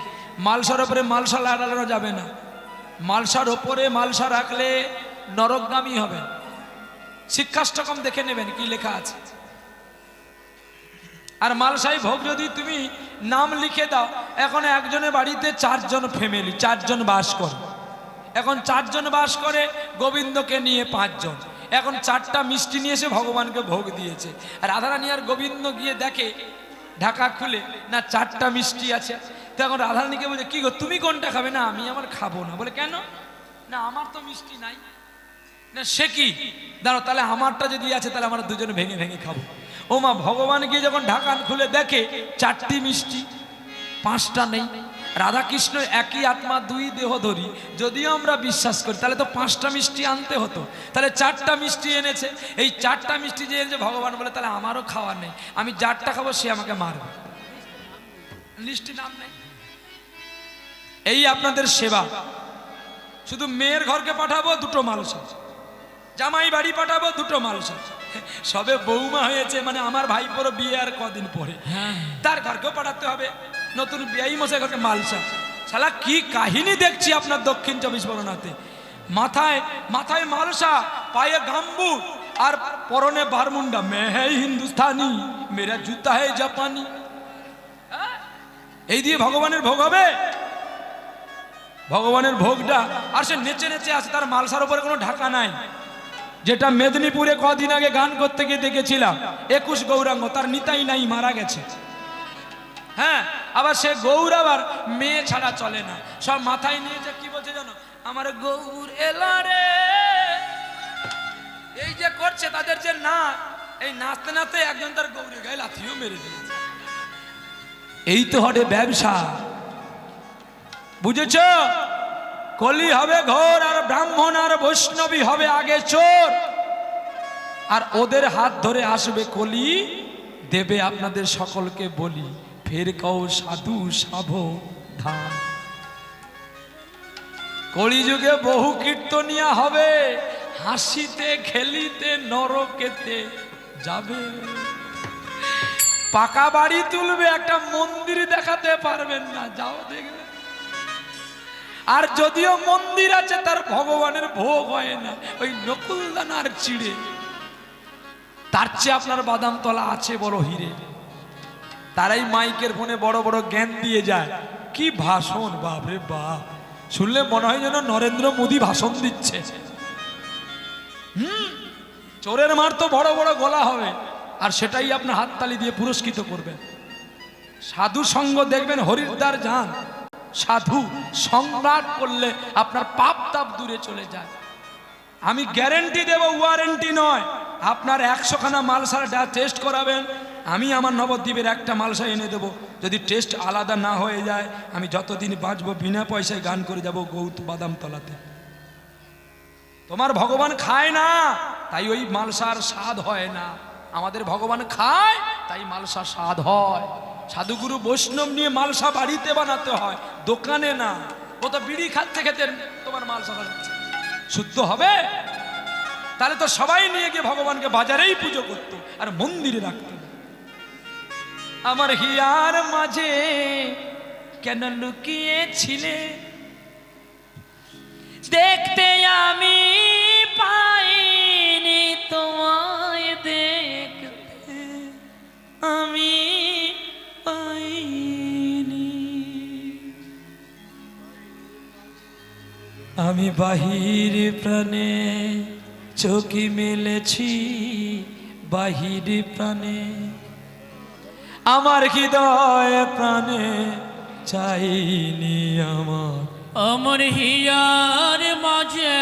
মালসার ওপরে মালসা লাগানো যাবে না। মালসার ওপরে মালসা রাখলে নরকগামী হবে। শিক্ষাষ্টকম দেখে নেবেন কি লেখা আছে। আর মালসাই ভোগ যদি তুমি নাম লিখে দাও, এখন একজনের বাড়িতে 4 জন ফ্যামিলি, 4 জন বাস করে। এখন 4 জন বাস করে, গোবিন্দকে নিয়ে 5 জন। এখন 4টা মিষ্টি নিয়ে এসে ভগবানকে ভোগ দিয়েছে। আর রাধারানী আর গোবিন্দ গিয়ে দেখে ঢাকা খুলে না 4টা মিষ্টি আছে। তো এখন রাধারানীকে বলে, কি গো তুমি কোনটা খাবে? না আমি আমার খাবো না। বলে কেন? না আমার তো মিষ্টি নাই। না সে কি? দাঁড়ো তাহলে আমারটা যদি আছে তাহলে আমরা দুজনে ভেঙে ভেঙে খাবো। ও মা, ভগবান গিয়ে যখন ঢাকান খুলে দেখে 4টি মিষ্টি, 5টা নেই। রাধাকৃষ্ণ একই আত্মা, 2 দেহ ধরি, যদিও আমরা বিশ্বাস করি, তাহলে তো 5টা মিষ্টি আনতে হতো। তাহলে 4টা মিষ্টি এনেছে। এই 4টা মিষ্টি যে এনেছে, ভগবান বলে তাহলে আমারও খাওয়ার নেই, আমি যারটা খাবো সে আমাকে মারবে। লিস্টে নাম নেই। এই আপনাদের সেবা। শুধু মেয়ের ঘরকে পাঠাবো 2টো মালসা, জামাই বাড়ি পাঠাবো 2টো মালসা। সবে বৌমা হয়েছে মানে আমার ভাইপোর বিয়ে আর কদিন পরে, তার ঘরকেও পাঠাতে হবে। নতুন বিয়াই মশাই ঘরকে মালসা। শালা কি কাহিনী দেখছি আপনার দক্ষিণ 24 পরগনাতে। মাথায় মাথায় মালসা, পায়ে গাম্বু, আর পরনে বারমুন্ডা। মে হ্যাঁ হিন্দুস্তানি, মেরা জুতা হ্যাঁ জাপানি। এই দিয়ে ভগবানের ভোগ হবে? ভগবানের ভোগটা, আর সে নেচে নেচে আসে, তার মালসার উপরে কোনো ঢাকা নাই। যেটা মেদিনীপুরে কদিন আগে গান করতে গিয়ে দেখেছিলাম, 21 গৌরাঙ্গ, তার নিতাই নাই, মারা গেছে। হ্যাঁ, আবার সে গৌর আবার মেয়ে ছাড়া চলে না, সব মাথায় নিয়ে যে কি বলছে জানো? আমার গৌর এলারে, এই যে করছে তাদের যে নাচ, এই নাচতে নাচতে একজন তার গৌরের গায়ে লাথিও মেরে দিয়েছে। এই তো হরে ব্যবসা, বুঝেছ? কলি হবে ঘোর, আর ব্রাহ্মণ আর বৈষ্ণবী হবে আগে চোর, আর ওদের হাত ধরে আসবে কলি, দেবে আপনাদের সকলকে বলি, ফের কও সাধু সাবধান। কলিযুগে বহু কীর্তনিয়া হবে, হাসিতে খেলিতে নরকেতে যাবে। পাকা বাড়ি তুলবে, একটা মন্দির দেখাতে পারবেন না, যাও দেখবে। আর যদিও মন্দির আছে, তার ভগবানের ভোগ হয় না, ওই নকুলদানার চিড়ে। তার চেয়ে আপনার বাদাম তলা আছে বড় হিরে। তারাই মাইকের ফোনে বড় বড় জ্ঞান দিয়ে যায়। কি ভাষণ, বাপরে বাপ! শুনলে মনে হয় যেন নরেন্দ্র মোদী ভাষণ দিচ্ছে। চোরের মার তো বড় বড় গলা হবে, আর সেটাই আপনার হাততালি দিয়ে পুরস্কৃত করবেন। সাধু সঙ্গ দেখবেন, হরিদ্বার যান, সাধু সংবাদ করলে আপনার পাপ তাপ দূরে চলে যায়। আমি গ্যারেন্টি দেব, ওয়ারেন্টি নয়। আপনার 100খানা মালসার টেস্ট করাবেন, আমি আমার নবদ্বীপের একটা মালসা এনে দেবো। যদি টেস্ট আলাদা না হয়ে যায়, আমি যতদিন বাঁচবো বিনা পয়সায় গান করে যাব গৌত বাদাম তলাতে। তোমার ভগবান খায় না, তাই ওই মালসার স্বাদ হয় না। আমাদের ভগবান খায়, তাই মালসা স্বাদ হয়। সাধুগুরু বৈষ্ণব নিয়ে মালসা বাড়িতে বানাতে হয়, দোকানে না। ও তো বিড়ি খাচ্ছে খেতে তোমার মালসা বানাচ্ছে, শুদ্ধ হবে? তাহলে তো সবাই নিয়ে গিয়ে ভগবানকে বাজারেই পুজো করতো আর মন্দিরে রাখতো। আমার হিয়ার মাঝে কেন লুকিয়েছিলে? দেখতে আমি পাইনি তোমায়, দেখতে আমি পাইনি। আমি বাহির প্রাণে চোখি মেলেছি, বাহির প্রাণে আমার হৃদয় প্রাণে চাইনি আমার। আমার হিয়ার মাঝে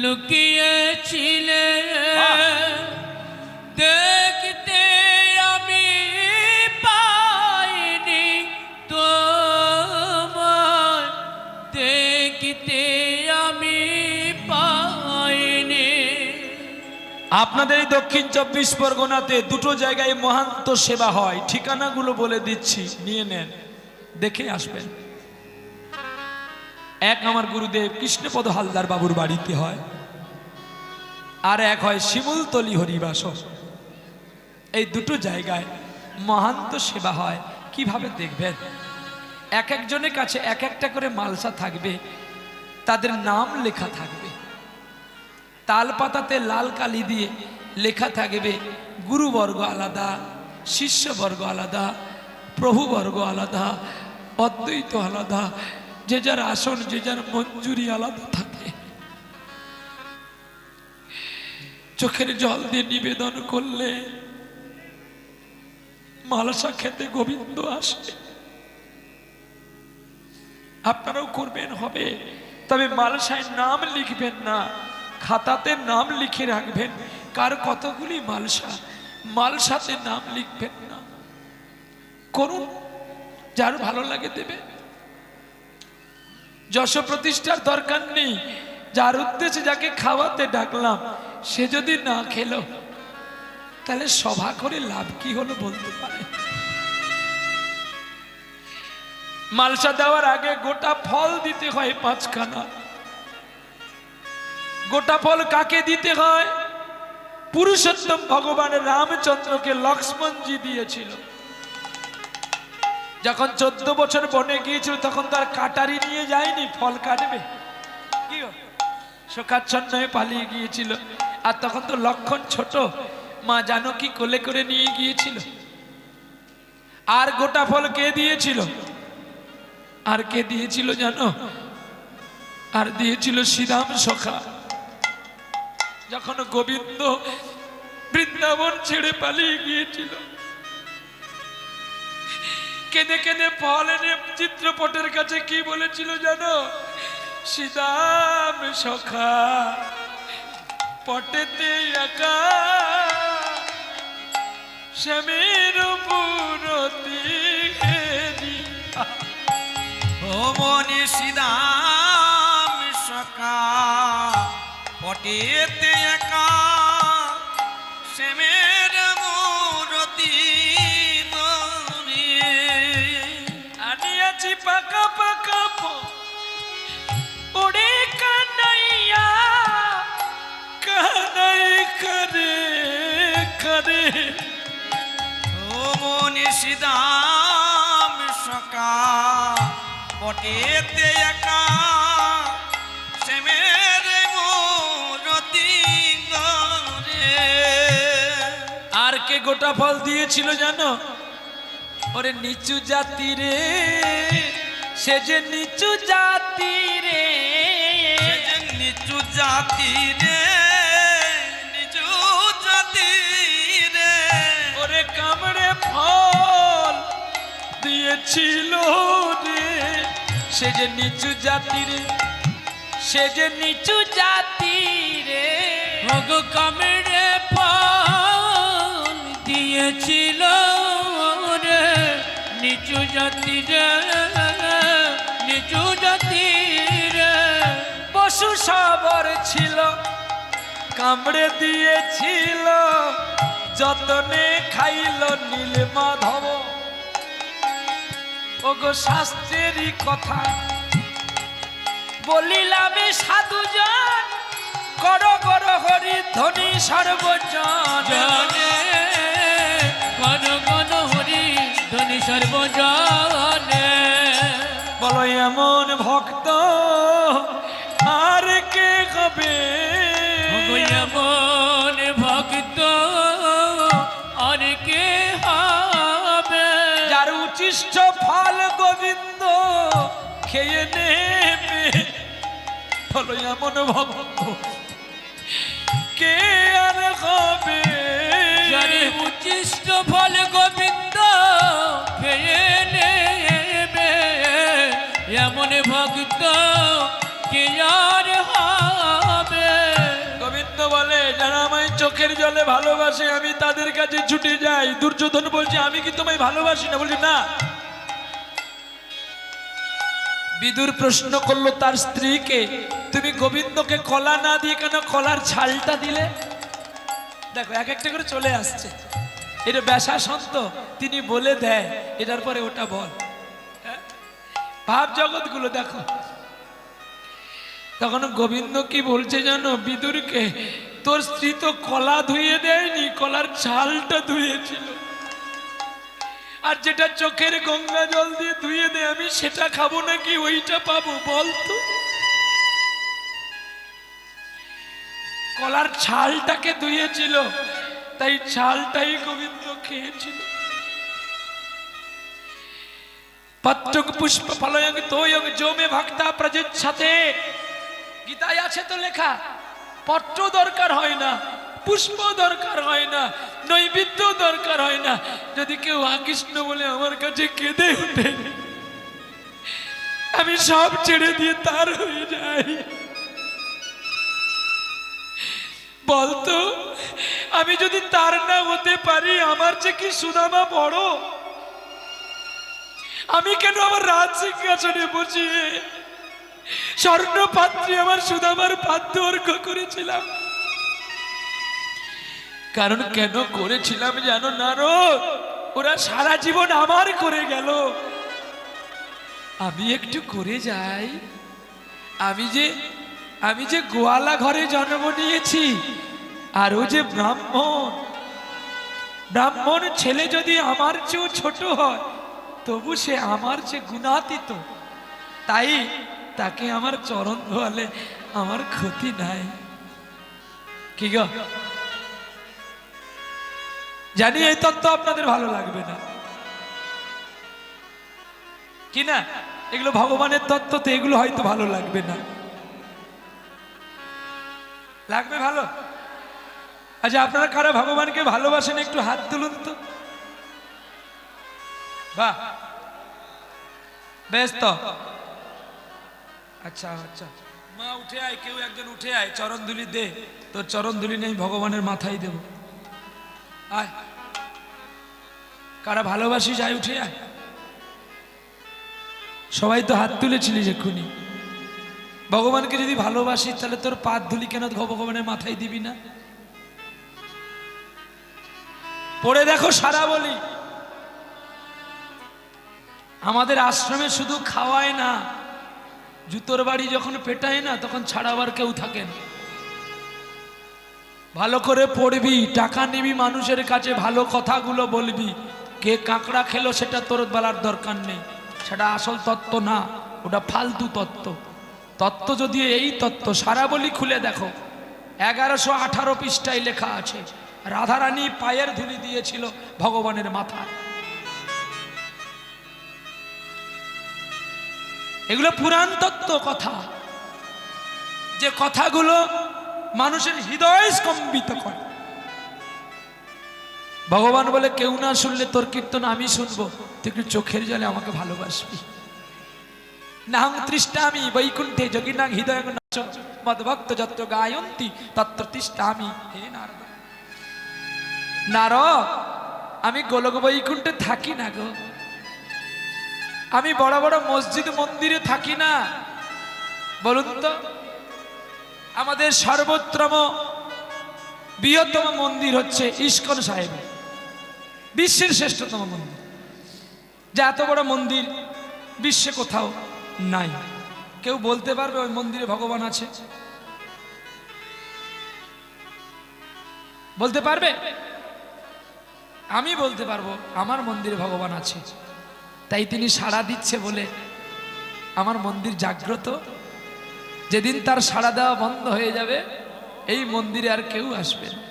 লুকিয়েছিলে, দেখতে আমি পাইনি তোমায়, দেখতে আমি পাইনি। আপনাদের এই দক্ষিণ 24 পরগনাতে দুটো জায়গায় মহান্ত সেবা হয়, ঠিকানাগুলো বলে দিচ্ছি, নিয়ে নেন, দেখে আসবেন। এক আমার গুরুদেব কৃষ্ণপদ হালদার বাবুর বাড়িতে হয়, আর এক হয় শিমুলতলি হরিবাস। এই দুটো জায়গায় মহান্ত সেবা হয়। কিভাবে দেখবেন? এক একজনের কাছে এক একটা করে মালসা থাকবে, তাদের নাম লেখা থাকবে, তালপাতাতে লাল কালি দিয়ে লেখা থাকবে গুরুবর্গ আলাদা, শিষ্যবর্গ আলাদা, প্রভুবর্গ আলাদা, অদ্বৈত আলাদা, যে যার আসন যে যার মঞ্জুরি আলাদা থাকে। চোখের জল দিয়ে নিবেদন করলে মালসা খেতে গোবিন্দ আসে। আপনারাও করবেন, হবে, তবে মালসায় নাম লিখবেন না, খাতাতে নাম লিখে রাখবেন কার কতগুলি মালসা, মালসাতে নাম লিখবেন না। করুন, যার ভালো লাগে দেবে। যশ প্রতিষ্ঠার দরকার নেই, যার উদ্দেশ্যে যাকে খাওয়াতে ডাকলাম সে যদি না খেলো তাহলে সভা করে লাভ কি হলো বলতে পারে? মালসা দেওয়ার আগে গোটা ফল দিতে হয় 5খানা। গোটা ফল কাকে দিতে হয়? পুরুষোত্তম ভগবান রামচন্দ্রকে লক্ষ্মণজি দিয়েছিল। যখন 14 বছর বনে গিয়েছিল তখন তার কাটারি নিয়ে যায়নি ফল কাটবে, কি শোকাচ্ছন্ন হয়ে পালিয়ে গিয়েছিল। আর তখন তো লক্ষণ ছোট, মা জানকী কোলে করে নিয়ে গিয়েছিল। আর গোটা ফল কে দিয়েছিল? আর কে দিয়েছিল জানো? আর দিয়েছিল শ্রীরাম সখা। যখন গোবিন্দ বৃন্দাবন ছেড়ে পালিয়ে গিয়েছিল, কেঁদে কেঁদে ফল এনে চিত্রপটের কাছে কি বলেছিল জানো? শ্রীরাম সখা পটেতে একা শ্যামের পুরতি ঘেরি। ও মনে শ্রীরাম সখা পটেতে একা শ্যামের মূরতি আনিয়াছি পাকা পাকা ওরে কানাইয়া, কানাই করে করে। ও মনে শ্রীরাম সখা পটেতে একা শ্যামের মূরতি গরে। আর কে গোটা ফল দিয়েছিল জানো? ওরে নিচু জাতি রে, সে যে নিচু জাতি রে, নিচু জাতি রে, নিচু জাতি রে। ওরে কামড়ে ফল দিয়েছিল রে, সে যে নিচু জাতি রে, সে যে নিচু জাতি রে। ভোগ কামড়ে ফল দিয়েছিল রে, নিচু জাতি রে, নিচু জাতি রে। পশু সবর ছিল, কামড়ে দিয়েছিল, যতনে খাইল নীল মাধব। ওগো শাস্ত্রেরই কথা বলিলাম সাধুজন, কর কর হরি ধ্বনি সর্বজন। জানে সর্বজনে। বলো এমন ভক্ত আর কে হবে? ওগো এমন ভক্ত আর কে হবে? যার উচ্ছিষ্ট ফল গোবিন্দ খেয়ে নেবে। বলো এমন ভক্ত কে আর হবে? যার উচ্ছিষ্ট ফল গোবিন্দ খেয়ে নেবে, এমন ভক্ত কে আর হবে? গোবিন্দ বলে যারা আমায় চোখের জলে ভালোবাসে আমি তাদের কাছে ছুটে যাই। দুর্যোধন বলছে আমি কি তোমায় ভালোবাসি না? বলছি না। বিদুর প্রশ্ন করলো তার স্ত্রীকে, তুমি গোবিন্দকে কলা না দিয়ে কেন কলার ছালটা দিলে? দেখো এক একটা করে চলে আসছে। এটা ব্যাসা সন্ত, তিনি বলে দেয় এটার পরে ওটা বল। হ্যাঁ? ভাব জগৎগুলো দেখো। তখন গোবিন্দ কি বলছে জানো বিদুরকে? তোর স্ত্রী তো কলা ধুয়ে দেয়নি, কলার ছালটা ধুয়েছিল। আর যেটা চোখের গঙ্গা জল দিয়ে ধুয়ে দেয় আমি সেটা খাবো নাকি ওইটা পাবো বলতো? কলার ছালটাকে ধুয়েছিল, তাই ছালটাই গোবিন্দ খেয়েছিল। পত্রক পুষ্প ফলয়ং তোয়ং জমে ভক্তা প্রযচ্ছতে। গীতায় আছে তো লেখা, পত্র দরকার হয় না, পুষ্প দরকার হয় না, নৈবেদ্য দরকার হয় না। যদি কেউ আকৃষ্ণ বলে আমার কাছে কেঁদে ওঠে আমি সব ছেড়ে দিয়ে তার হয়ে যাই। বলতো আমি যদি তার না হতে পারি আমার যে কি সুদামা বড়। আমি কেন আমার রাজ সিংহাসনে বসিয়ে স্বর্ণ পাত্রে আমার সুদামার পাত্র অর্ঘ করেছিলাম। কারণ কেন করেছিলাম জানো নারদ? ওরা সারা জীবন আমার করে গেল, আমি একটু করে যাই। আমি যে গোয়ালা ঘরে জন্ম নিয়েছি, আর ও যে ব্রাহ্মণ ছেলে যদি আমার চেয়েও ছোট হয় তবু সে আমার চেয়ে গুণাতীত। তাই তাকে আমার চরণ ধোয়ালে আমার ক্ষতি নাই। কি গো? জানি এই তত্ত্ব আপনাদের ভালো লাগবে না, কি না? এগুলো ভগবানের তত্ত্ব, তো এগুলো হয়তো ভালো লাগবে না। লাগবে ভালো? আচ্ছা আপনারা কারা ভগবানকে ভালোবাসেন একটু হাত তুলুন তো। বাহ, বেশ তো। আচ্ছা আচ্ছা, মা উঠে আয়, কেউ একজন উঠে আয়, চরণ ধুলি দে। তোর চরণ ধুলি নেই, ভগবানের মাথায় দেব। আয়, কারা ভালোবাসিস আয়, উঠে আয়। সবাই তো হাত তুলেছিলি এক্ষুনি। ভগবানকে যদি ভালোবাসিস তাহলে তোর পাদ ধুলি কেন ভগবানের মাথায় দিবি না? পড়ে দেখো সারা বলি। আমাদের আশ্রমে শুধু খাওয়ায় না, জুতোর বাড়ি যখন পেটায় না তখন ছাড়াবার কেউ থাকে না। ভালো করে পড়বি, টাকা নিবি মানুষের কাছে, ভালো কথাগুলো বলবি। কে কাঁকড়া খেলো সেটা তোর বলার দরকার নেই, সেটা আসল তত্ত্ব না, ওটা ফালতু তত্ত্ব। তত্ত্ব যদি এই তত্ত্ব, সারা বলি খুলে দেখো 1118 পৃষ্ঠায় লেখা আছে রাধারানী পায়ের ধুলি দিয়েছিল ভগবানের মাথায়। এগুলো পুরাণ তত্ত্ব কথা, যে কথাগুলো মানুষের হৃদয় স্কম্বিত করে। ভগবান বলে কেউ না শুনলে তোর কীর্তন আমি শুনবো, তুই একটু চোখের জলে আমাকে ভালোবাসবি। নাহং তৃষ্টামি বৈকুণ্ঠে যোগিনাং হৃদয়ং নাচ মদ্ভক্ত যত্র গায়ন্তি তত্র তৃষ্টামি। হে নারদ, নারদ আমি গোলক বৈকুণ্ঠে থাকি না গো, আমি বড় বড় মসজিদ মন্দিরে থাকি না। বলুন তো, আমাদের সর্বোত্তম বৃহত্তম মন্দির হচ্ছে ইস্কন সাহেব, বিশ্বের শ্রেষ্ঠতম মন্দির। যে এত বড় মন্দির বিশ্বে কোথাও নাই। কেউ বলতে পারবে ওই মন্দিরে ভগবান আছে? বলতে পারবে? আমি বলতে পারবো আমার মন্দিরে ভগবান আছে। তাই তিনি সাড়া দিচ্ছে বলে আমার মন্দির জাগ্রত। যেদিন তার সাড়া দেওয়া বন্ধ হয়ে যাবে এই মন্দিরে আর কেউ আসবে না।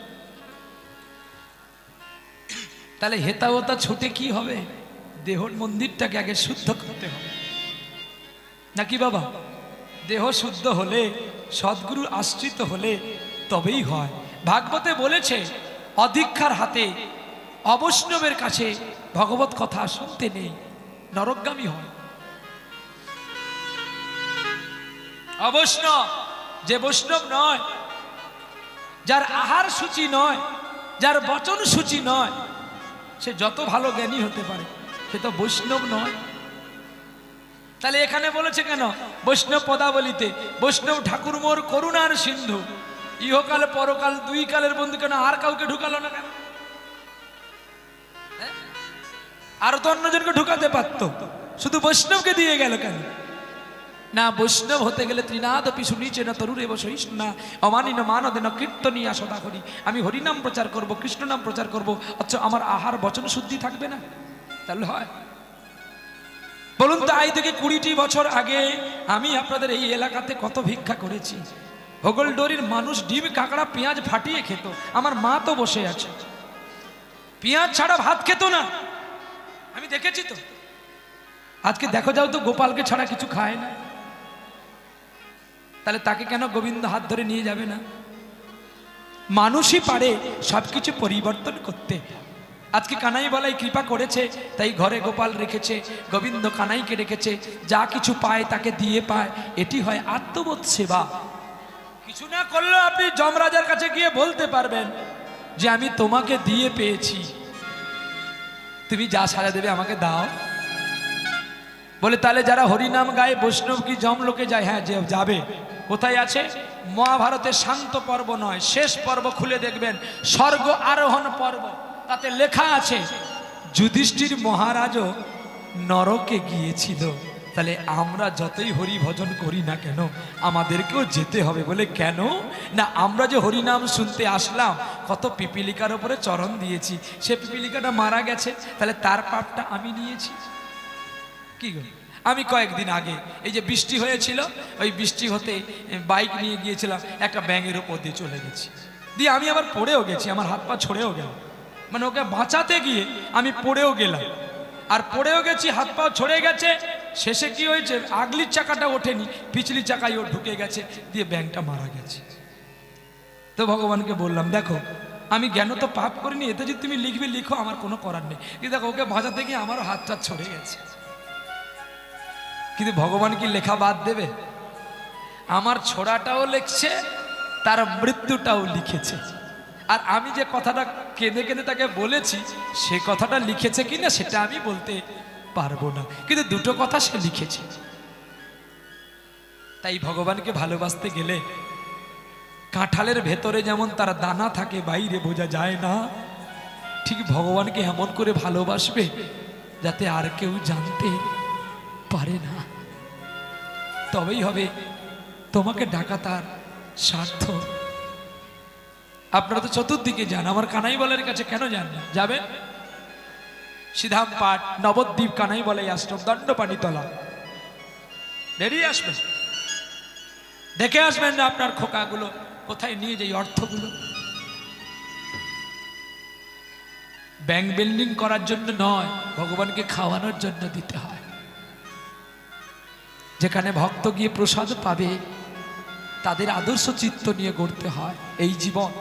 তাহলে হেতা ওতা ছুটে কি হবে? দেহর মন্দিরটাকে আগে শুদ্ধ করতে হবে নাকি বাবা? দেহ শুদ্ধ হলে, সদ্গুরু আশ্রিত হলে তবেই হয়। ভাগবতে বলেছে অধিক্ষার হাতে অবৈষ্ণবের কাছে ভগবত কথা শুনতে নেই, নরকগামী হয়। অবৈষ্ণব যে বৈষ্ণব নয়, যার আহার সূচি নয়, যার বচন সূচি নয়, সে যত ভালো জ্ঞানী হতে পারে, সে তো বৈষ্ণব নয়। তাহলে এখানে বলেছে কেন বৈষ্ণব পদাবলিতে, বৈষ্ণব ঠাকুর মোর করুণার সিন্ধু, ইহকাল পরকাল দুই কালের বন্ধু, কেন আর কাউকে ঢুকালো না কেন? আর তো অন্যজনকে ঢুকাতে পারতো, শুধু বৈষ্ণবকে দিয়ে গেল কেন? না, বৈষ্ণব হতে গেলে ত্রিনাদপি শুনিছে না তরুরে বসইস না অমানিন মানদে না কীর্তনিয়া সদা করি। আমি হরিনাম প্রচার করব, কৃষ্ণ নাম প্রচার করব, অথচ আমার আহার বচন শুদ্ধি থাকবে না, তাহলে হয়? বলুন তো, আজ থেকে 20টি বছর আগে আমি আপনাদের এই এলাকাতে কত ভিক্ষা করেছি। হোগলডোরির মানুষ ডিম কাঁকড়া পেঁয়াজ ফাটিয়ে খেত, আমার মা তো বসে আছে, পেঁয়াজ ছাড়া ভাত খেত না, আমি দেখেছি তো। আজকে দেখো যাও তো, গোপালকে ছাড়া কিছু খায় না, তাহলে তাকে কেন গোবিন্দ হাত ধরে নিয়ে যাবে না? মানুষই পারে সবকিছু পরিবর্তন করতে। আজকে কানাই বলাই কৃপা করেছে, তাই ঘরে গোপাল রেখেছে, গোবিন্দ কানাইকে রেখেছে, যা কিছু পায় তাকে দিয়ে পায়, এটি হয় আত্মবোধ সেবা। কিছু না করলেও আপনি যমরাজার কাছে গিয়ে বলতে পারবেন যে আমি তোমাকে দিয়ে পেয়েছি, তুমি যা সাজা দেবে আমাকে দাও। বলে তাহলে যারা হরিনাম গায়ে বৈষ্ণব কি যমলোকে যায়? হ্যাঁ, যে যাবে। কোথায় আছে? মহাভারতের শান্ত পর্ব নয়, শেষ পর্ব খুলে দেখবেন, স্বর্গ আরোহণ পর্ব, তাতে লেখা আছে যুধিষ্ঠির মহারাজও নরকে গিয়েছিল। তাহলে আমরা যতই হরি ভজন করি না কেন আমাদেরকেও যেতে হবে। বলে কেন? না, আমরা যে হরিনাম শুনতে আসলাম, কত পিপিলিকার উপরে চরণ দিয়েছি, সে পিপিলিকাটা মারা গেছে, তাহলে তার পাপটা আমি নিয়েছি। কি গো, আমি কয়েকদিন আগে এই যে বৃষ্টি হয়েছিল, ওই বৃষ্টি হতে বাইক নিয়ে গিয়েছিলাম, একটা ব্যাঙের উপর দিয়ে চলে গেছি, দিয়ে আমি আবার পড়েও গেছি, আমার হাত পা ছড়েও গেল, মানে ওকে বাঁচাতে গিয়ে আমি পড়েও গেলাম, আর পড়েও গেছি, হাত পা ছড়ে গেছে। শেষে কি হয়েছে, আগলির চাকাটা ওঠেনি, পিছলি চাকায় ও ঢুকে গেছে, দিয়ে ব্যাঙটা মারা গেছে। তো ভগবানকে বললাম, দেখো আমি জ্ঞান তো পাপ করিনি, এতে যদি তুমি লিখবে লিখো, আমার কোনো করার নেই, কিন্তু দেখো ওকে বাঁচাতে গিয়ে আমারও হাতটা ছড়ে গেছে। কিন্তু ভগবান কি লেখা বাদ দেবে? আমার ছোড়াটাও লিখছে, তার মৃত্যুটাও লিখেছে। আর আমি যে কথাটা কেঁদে কেঁদে তাকে বলেছি, সে কথাটা লিখেছে কিনা সেটা আমি বলতে পারবো না, কিন্তু দুটো কথা সে লিখেছে। তাই ভগবানকে ভালোবাসতে গেলে কাঁঠালের ভেতরে যেমন তার দানা থাকে, বাইরে বোঝা যায় না, ঠিক ভগবানকে এমন করে ভালোবাসবে যাতে আর কেউ জানতে পারে না, তবেই হবে তোমাকে ডাকা তার স্বার্থ। আপনারা তো চতুর্দিকে যান, আমার কানাই বলের কাছে কেন যান না? যাবেন সিধাম পাঠ, নবদ্বীপ কানাই বলে আশ্রম, দণ্ডপাণিতলা, বেরিয়ে আসবেন, দেখে আসবেন না আপনার খোকাগুলো কোথায় নিয়ে যাই অর্থগুলো। ব্যাংক বিল্ডিং করার জন্য নয়, ভগবানকে খাওয়ানোর জন্য দিতে হয়। যেখানে ভক্ত গিয়ে প্রসাদ পাবে, তাদের আদর্শ চিত্ত নিয়ে গড়তে হয় এই জীবন।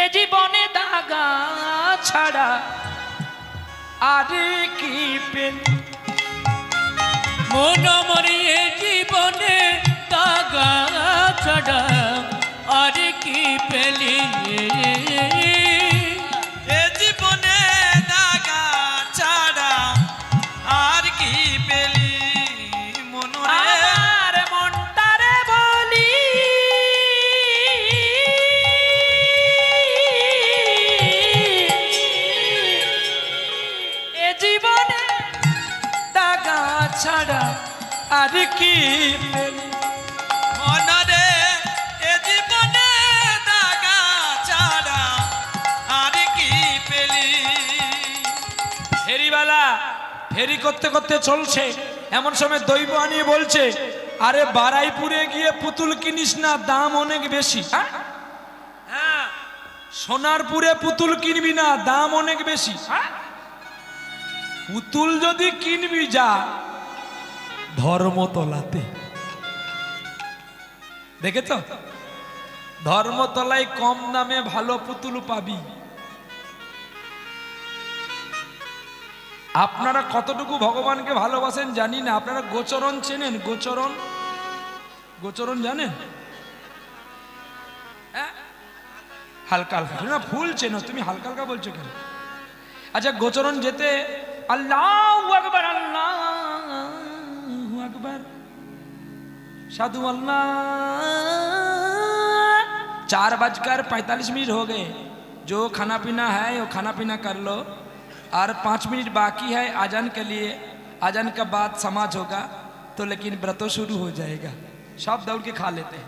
এ জীবনে দাগা ছাড়া আর কি পেন, মন মরিয়ে জীবনে দাগা ছাড়া আর কি পেলি? এ জীবনে দাগা ছাড়া আর কি পেলি? মনরে আমার মনটারে বলি, এ জীবনে দাগা ছাড়া আর কি পেলি? মনরে এ জীবনে দাগা ছাড়া আর কি পেলি? হেরিবালা ফেরি করতে করতে চলছে, এমন সময় দৈব আনিয়ে বলছে, আরে বারাইপুরে গিয়ে পুতুল কিনিস না, দাম অনেক বেশি। হ্যাঁ, সোনারপুরে পুতুল কিনবি না, দাম অনেক বেশি। পুতুল যদি কিনবি যা ধর্মতলাতে। দেখেছ, ধর্মতলায় কম দামে ভালো পুতুল পাবি। আপনারা কতটুকু ভগবানকে ভালোবাসেন জানি না। আপনারা গোচরণ চেনেন? গোচরণ, গোচরণ জানেন? হালকা হালকা না, ফুল চেনো তুমি, হালকা হালকা বলছো কেন? আচ্ছা, গোচরণ যেতে আল্লাহু আকবার, আল্লাহু আকবার, साधु अल्लाह। 4:45 हो गए। जो खाना पीना है वो खाना पीना कर लो, और 5 मिनट बाकी है आजान के लिए। आजान का बाद समाज होगा तो, लेकिन व्रत शुरू हो जाएगा। सब दौड़ के खा लेते हैं।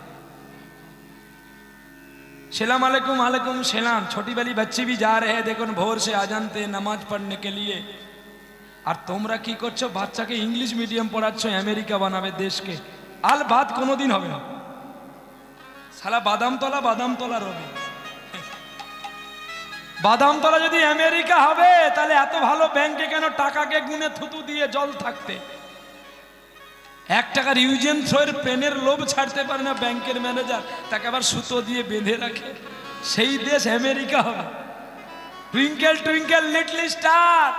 सलाम अलैकुम, अलैकुम सलाम। छोटी वाली बच्ची भी जा रहे हैं, देखो भोर से आजान थे नमाज पढ़ने के लिए। और তোমরা কি করছো? বাচ্চাকে ইংলিশ মিডিয়াম পড়াচ্ছ, আমেরিকা বানাবে দেশকে। আল ভাত কোনোদিন হবে না, সালা বাদামতলা বাদামতলা রবে। বাদামতলা যদি আমেরিকা হবে তাহলে এত ভালো ব্যাংকে কেন টাকাকে গুনে থুতু দিয়ে জল থাকতে? 1 টাকার ইউজেন থ্রোয়ের পেনের লোভ ছাড়তে পারে না ব্যাংকের ম্যানেজার, তাকে আবার সুতো দিয়ে বেঁধে রাখে। সেই দেশ আমেরিকা হবে। টুইঙ্কেল টুইঙ্কেল লিটল স্টার,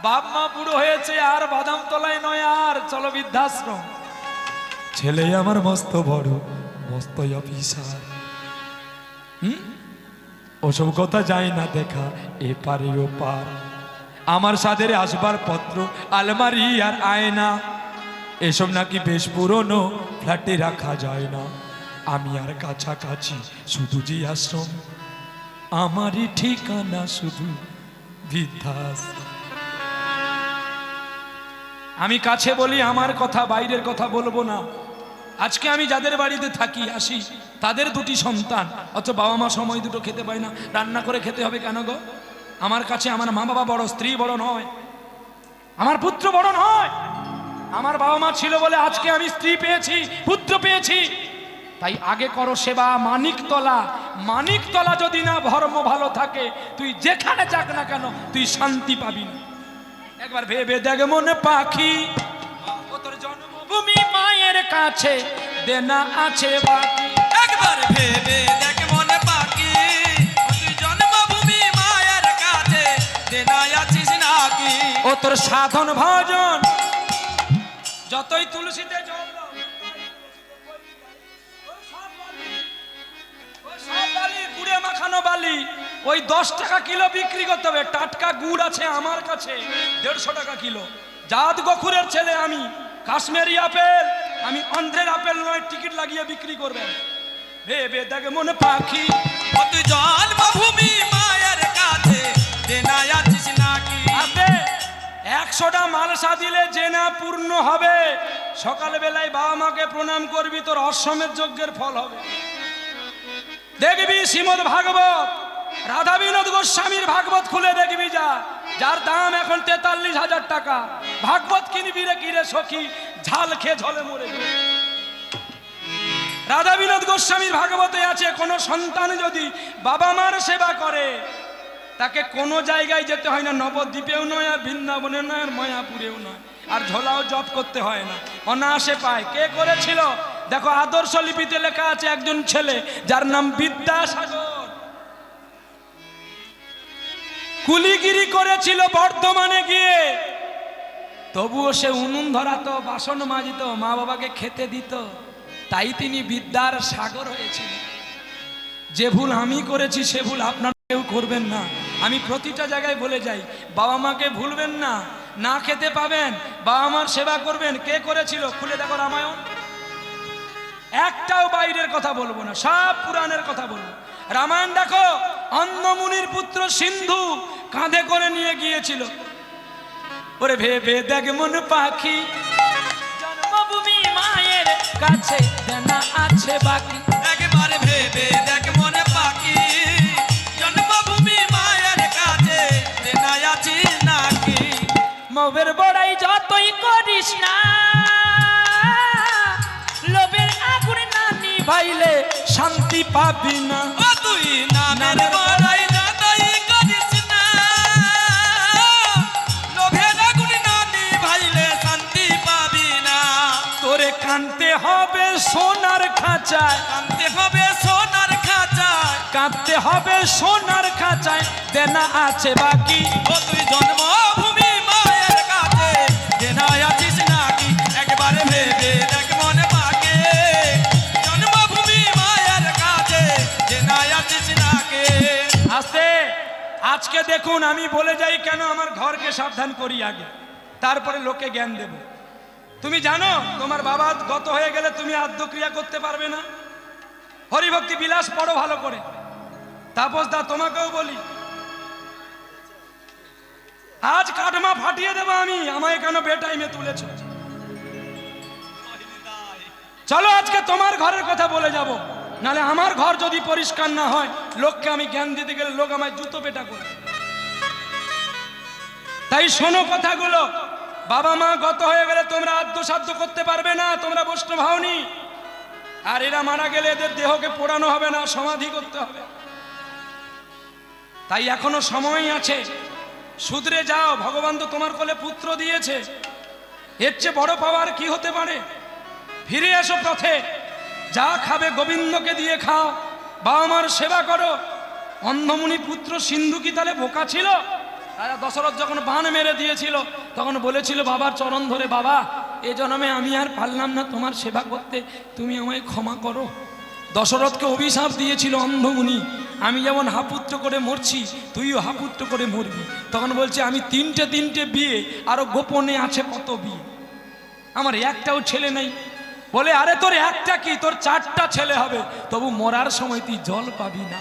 বাপ মা বুড়ো হয়েছে আর বাদামতলায় নয়, আর চলো বৃদ্ধাশ্রম। ছেলে আমার মস্ত বড়, মস্ত অফিসার। ওসব কথা যায় না দেখা, এপারে ওপার। আমার সাদের আসবার পত্র, আলমারি আর আয়না, এসব নাকি বেশ পুরনো, ফ্ল্যাটে রাখা যায় না। আমি আর কাছাকাছি শুধু জি আশ্রম, আমারই ঠিকানা শুধু বৃদ্ধাশ্রম। আমি কাছে বলি আমার কথা, বাইরের কথা বলবো না। আজকে আমি যাদের বাড়িতে থাকি আসি, তাদের 2টি সন্তান, অথচ বাবা মা সময় দুটো খেতে পায় না। রান্না করে খেতে হবে কেন গো? আমার কাছে আমার মা বাবা বড়, স্ত্রী বড় নয়, আমার পুত্র বড় নয়। আমার বাবা মা ছিল বলে আজকে আমি স্ত্রী পেয়েছি, পুত্র পেয়েছি। তাই আগে করো সেবা। মানিকতলা, মানিকতলা যদি না ধর্ম ভালো থাকে, তুই যেখানে যাক না কেন তুই শান্তি পাবি না। একবার ভেবে দেখ মনে পাখি, ও তোর জন্মভূমি মায়ের কাছে দেনা আছে বাকি। একবার ভেবে দেখ মনে পাখি, ও তুই জন্মভূমি মায়ের কাছে দেনা আছিস নাকি? ও তোর সাধন ভজন যতই তুলসীতে জল দাও, সব বালি, গুড়ে মাখানো বালি, ওই 10 টাকা কিলো বিক্রি করতে হবে। টাটকা গুড় আছে আমার কাছে 150 টাকা কিলো। জাত গখুরের ছেলে আমি, কাশ্মীরি আপেল আমি, অন্ধ্রের আপেল নয়, টিকিট লাগিয়ে বিক্রি করবেন। ভেবে দেখে মনে পাখি, ও তুই জন্মভূমি মায়ের কাছে দেনা আছিস নাকি? আবে 100টা মালসা দিলে জেনা পূর্ণ হবে। সকালবেলায় বাবা মাকে প্রণাম করবি, তোর অশ্বমেধ যজ্ঞের ফল হবে। দেখবি শ্রীমদ ভাগবত, রাধা বিনোদ গোস্বামীর ভাগবত খুলে দেখবি, যার দাম এখন 43,000 টাকা। ভাগবত কিনবি রে কিরে সখী, ঝাল খেয়ে ঝলে মরে যাবে। রাধা বিনোদ গোস্বামীর ভাগবতে আছে, কোন সন্তান যদি বাবা মার সেবা করে তাকে কোনো জায়গায় যেতে হয় না, নবদ্বীপেও নয়, আর বৃন্দাবনে নয়, আর মায়াপুরেও নয়, আর ঝোলাও জপ করতে হয় না, অনায়াসে পায়। কে করেছিল? দেখো আদর্শ লিপিতে লেখা আছে, একজন ছেলে যার নাম বিদ্যাসাগর, কুলিগিরি করেছিল বর্ধমানে গিয়ে, তবুও সে উনুন ধরাতো, বাসন মাজিত, মা বাবাকে খেতে দিত, তাই তিনি বিদ্যার সাগর হয়েছিল। যে ভুল আমি করেছি সে ভুল আপনারা কেউ করবেন না। আমি প্রতিটা জায়গায় বলে যাই, বাবা মাকে ভুলবেন না, না খেতে পাবেন, বাবা মার সেবা করবেন। কে করেছিল? খুলে দেখো রামায়ণ, একটাও বাইরের কথা বলবো না, সব পুরাণের কথা বলবো। রামায়ণ দেখো, অন্নমুনির পুত্র সিন্ধু কাঁধে করে নিয়ে গিয়েছিল। ওরে ভেবে দেখ মন পাখি, জন্মভূমি মায়ের কাছে দেনা আছে বাকি। একবার ভেবে দেখ মনে পাখি, জন্মভূমি মায়ের কাছে দেনা আছিস নাকি? মবের পাইলে শান্তি পাবি না। ও তুই নামের বড়াই যাদাই করিস না, লোভের আগুন না নিভাইলে শান্তি পাবি না। তোরে কানতে হবে সোনার খাঁচায়, কানতে হবে সোনার খাঁচায়, কাঁদতে হবে সোনার খাঁচায়, দেনা আছে বাকি। ও তুই জন্মভূমি মায়ের কাছে দেনা আছিস নাকি, একবারে ভেবে দেখ মনে পাকে, জন্মভূমি মায়ের কাছে দেনা আছিস নাকি। আস্তে, আজকে দেখুন আমি বলে যাই কেন আমার ঘরকে সাবধান করি আগে, তারপরে লোকে জ্ঞান দেব। তুমি জানো তোমার বাবা গত হয়ে গেলে তুমি আদ্যক্রিয়া করতে পারবে না। হরিভক্তি বিলাস পড়ো ভালো করে। তাপস দা তোমাকেও বলি, আজ কাটমা ফাটিয়ে দেবো আমি, আমায় কেন বেটাইমে তুলেছ। চলো আজকে তোমার ঘরের কথা বলে যাব, নালে আমার ঘর যদি পরিষ্কার না হয় লোককে আমি জ্ঞান দিতে গেলে লোক আমায় জুতো পেটা করবে। তাই শোনো কথাগুলো। বাবা মা গত হয়ে গেলে তোমরা আদ্য সাধ্য করতে পারবে না, তোমরা বৈষ্ণব হওনি। আর এরা মারা গেলে এদের দেহকে পোড়ানো হবে না, সমাধি করতে হবে। তাই এখনো সময় আছে, শুধরে যাও। ভগবান তো তোমার কোলে পুত্র দিয়েছে, এর চেয়ে বড় পাওয়ার কি হতে পারে। ফিরে এসো পথে, যা খাবে গোবিন্দকে দিয়ে খাও, বাবা মার সেবা করো। অন্ধমুনি পুত্র সিন্ধু কি তাহলে বোকা ছিল? রাজা দশরথ যখন বাণ মেরে দিয়েছিল তখন বলেছিল বাবার চরণ ধরে, বাবা এ জন্মে আমি আর পারলাম না তোমার সেবা করতে, তুমি আমায় ক্ষমা করো। দশরথকে অভিশাপ দিয়েছিল অন্ধমুনি, আমি যেমন হাপুত্র করে মরছি তুইও হাপুত্র করে মরবি। তখন বলছে আমি তিনটে বিয়ে, আরো গোপনে আছে কত বিয়ে, আমার একটাও ছেলে নেই। বলে আরে তোর একটা কি, তোর 4টা ছেলে হবে, তবু মরার সময় তুই জল পাবি না।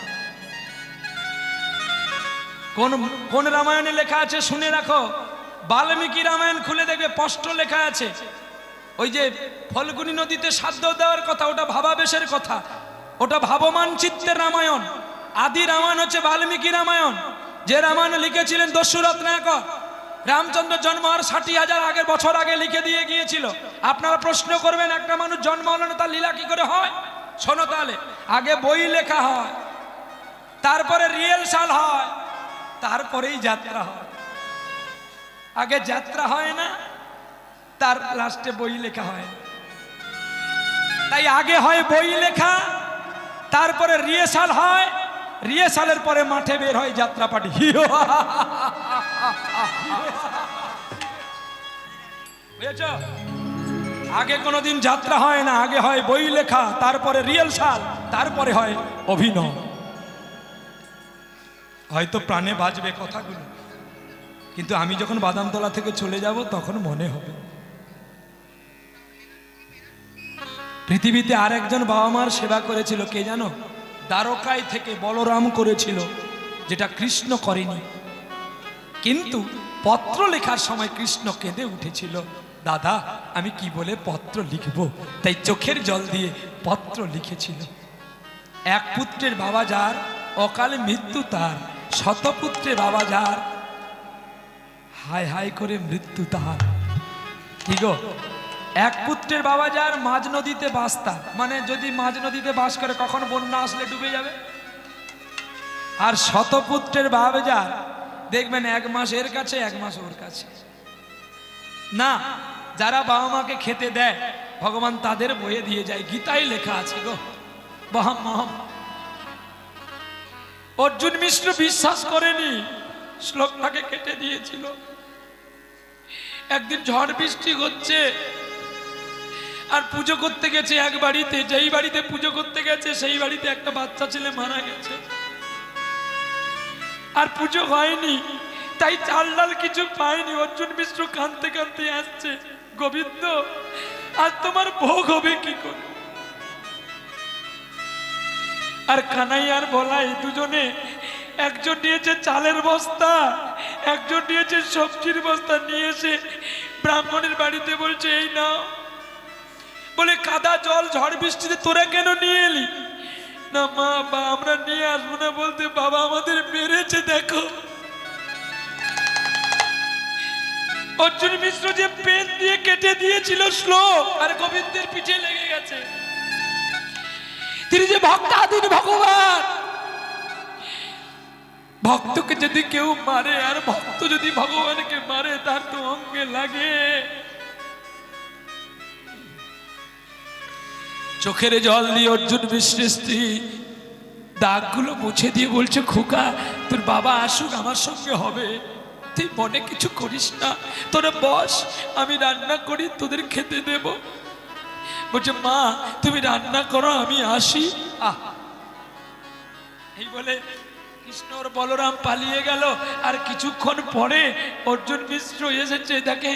কোন কোন রামায়ণে লেখা আছে শুনে রাখো, বাল্মীকি রামায়ণ খুলে দেখবে স্পষ্ট লেখা আছে। ওই যে ফল্গুনী নদীতে শ্রাদ্ধ দেওয়ার কথা, ওটা ভাবাবেশের কথা, ওটা ভাবমান চিত্তের রামায়ণ। আদি রামায়ণ হচ্ছে বাল্মীকি রামায়ণ, যে রামায়ণ লিখেছিলেন দস্যুরথ নায়ক। রামচন্দ্র জন্ম আর 60,000 আগের বছর আগে লিখে দিয়ে গিয়েছিল। আপনারা প্রশ্ন করবেন একটা মানুষ জন্ম হলো না তার লীলা কি করে হয়? শোনো তাহলে, আগে বই লেখা হয়, তারপরে রিহার্সাল হয়, তারপরেই যাত্রা হয়। আগে যাত্রা হয় না, তার লাস্টে বই লেখা হয়। তাই আগে হয় বই লেখা, তারপরে রিহার্সাল হয়, রিহার্সালের পরে মাঠে বের হয় যাত্রা পার্টি। বুঝেছো? আগে কোনোদিন যাত্রা হয় না, আগে হয় বই লেখা, তারপরে রিহার্সাল, তারপরে হয় অভিনয়। হয়তো প্রাণে বাজবে কথাগুলো, কিন্তু আমি যখন বাদামতলা থেকে চলে যাব তখন মনে হবে পৃথিবীতে আরেকজন বাবা মার সেবা করেছিল, কে জানো? দ্বারকায় থেকে বলরাম করেছিল, যেটা কৃষ্ণ করেনি। কিন্তু পত্র লেখার সময় কৃষ্ণ কেঁদে উঠেছিল, দাদা আমি কি বলে পত্র লিখব, তাই চোখের জল দিয়ে পত্র লিখেছিল। এক পুত্রের বাবা যার, অকালে মৃত্যু তার, শতপুত্রের বাবা যার, হায় হায় করে মৃত্যু তাহার। কি গো, এক পুত্রের বাবা যার মাঝ নদীতে বাসতা, মানে যদি মাঝ নদীতে বাস করে কখন বন্যা আসলে ডুবে যাবে। আর শতপুত্রের বাবা যার, দেখবেন 1 মাস এর কাছে 1 মাস ওর কাছে। না, যারা বাবা মাকে খেতে দেয় ভগবান তাদের বয়ে দিয়ে যায়, গীতায় লেখা আছে গো। মহাম অর্জুন মিশ্র বিশ্বাস করেনি, শ্লোকটাকে কেটে দিয়েছিল। একদিন ঝড় বৃষ্টি হচ্ছে, আর পুজো করতে গেছে এক বাড়িতে, যেই বাড়িতে পুজো করতে গেছে সেই বাড়িতে একটা বাচ্চা ছেলে মারা গেছে। আর পুজো হয়নি, তাই চাল ডাল কিছু পায়নি। অর্জুন মিশ্র কাঁদতে কাঁদতে আসছে, গোবিন্দ আজ তোমার ভোগ হবে কি করে? আর কানাই আর বলাই দুজনে, একজন নিয়েছে চালের বস্তা, একজন নিয়েছে সবজির বস্তা, নিয়ে এসে ব্রাহ্মণের বাড়িতে বলছে এই নাও। বলে কাদা জল ঝড় বৃষ্টিতে তোরা কেন নিয়ে এলি? না মা, আমরা নিয়ে আসবো না বলতে বাবা আমাদের মেরেছে দেখো। অর্জুন মিশ্র যে পেন দিয়ে কেটে দিয়েছিল শ্লোক, আর গোবিন্দের পিঠে লেগে গেছে। তিনি যে ভক্তাধীন ভগবান। ভক্তকে যদি কেউ মারে আর ভক্ত যদি ভগবানকে মারে তার তো অঙ্গে লাগে। চোখের জল দিয়ে অর্জুন মিশ্রের স্ত্রী দাগগুলো মুছে দিয়ে বলছে, খোকা তোর বাবা আসুক আমার সঙ্গে হবে, তুই মনে কিছু করিস না, তোরা বস, আমি রান্না করি তোদের খেতে দেব। বলছে মা তুমি রান্না করো আমি আসি। এই বলে কৃষ্ণ আর বলরাম পালিয়ে গেল। আর কিছুক্ষণ পরে অর্জুন মিশ্র এসেছে, দেখে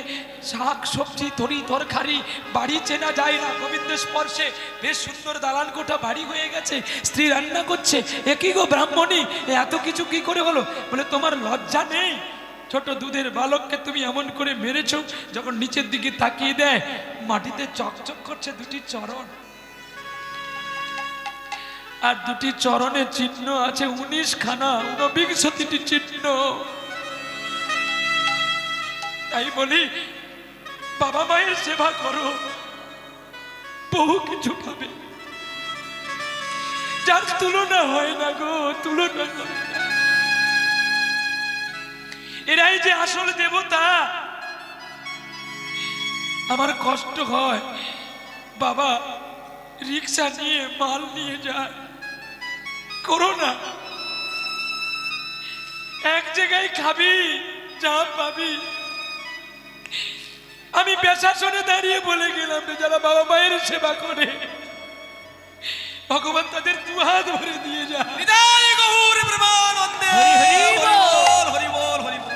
শাক সবজি তরি তরকারি, বাড়ি চেনা যায় না গোবিন্দের স্পর্শে, বেশ সুন্দর দালান কোঠা বাড়ি হয়ে গেছে, স্ত্রী রান্না করছে। এ কি গো ব্রাহ্মণী, এত কিছু কি করে হলো? বলে তোমার লজ্জা নেই? ছোট দুধের বালককে তুমি এমন করে মেরেছো। যখন নিচের দিকে তাকিয়ে দেয় মাটিতে চকচক করছে দুটি চরণ, আর দুটি চরণে চিহ্ন আছে 19 খানা, 29টি চিহ্ন। তাই বলি বাবা মায়ের সেবা করো, বহু কিছু পাবে, যার তুলনা হয় না গো, তুলনা হয় না। এরাই যে আসল দেবতা। আমার কষ্ট হয়, বাবা রিক্সা নিয়ে মাল নিয়ে যায়, করো না, এক জায়গায় খাবি যা পাবি। আমি প্রশাসনে দাঁড়িয়ে বলে গেলাম যারা বাবা মায়ের সেবা করে ভগবান তাদের দুহাত ভরে দিয়ে যায়। হৃদয় গৌর প্রেমানন্দে হরি বল হরি বল হরি বল।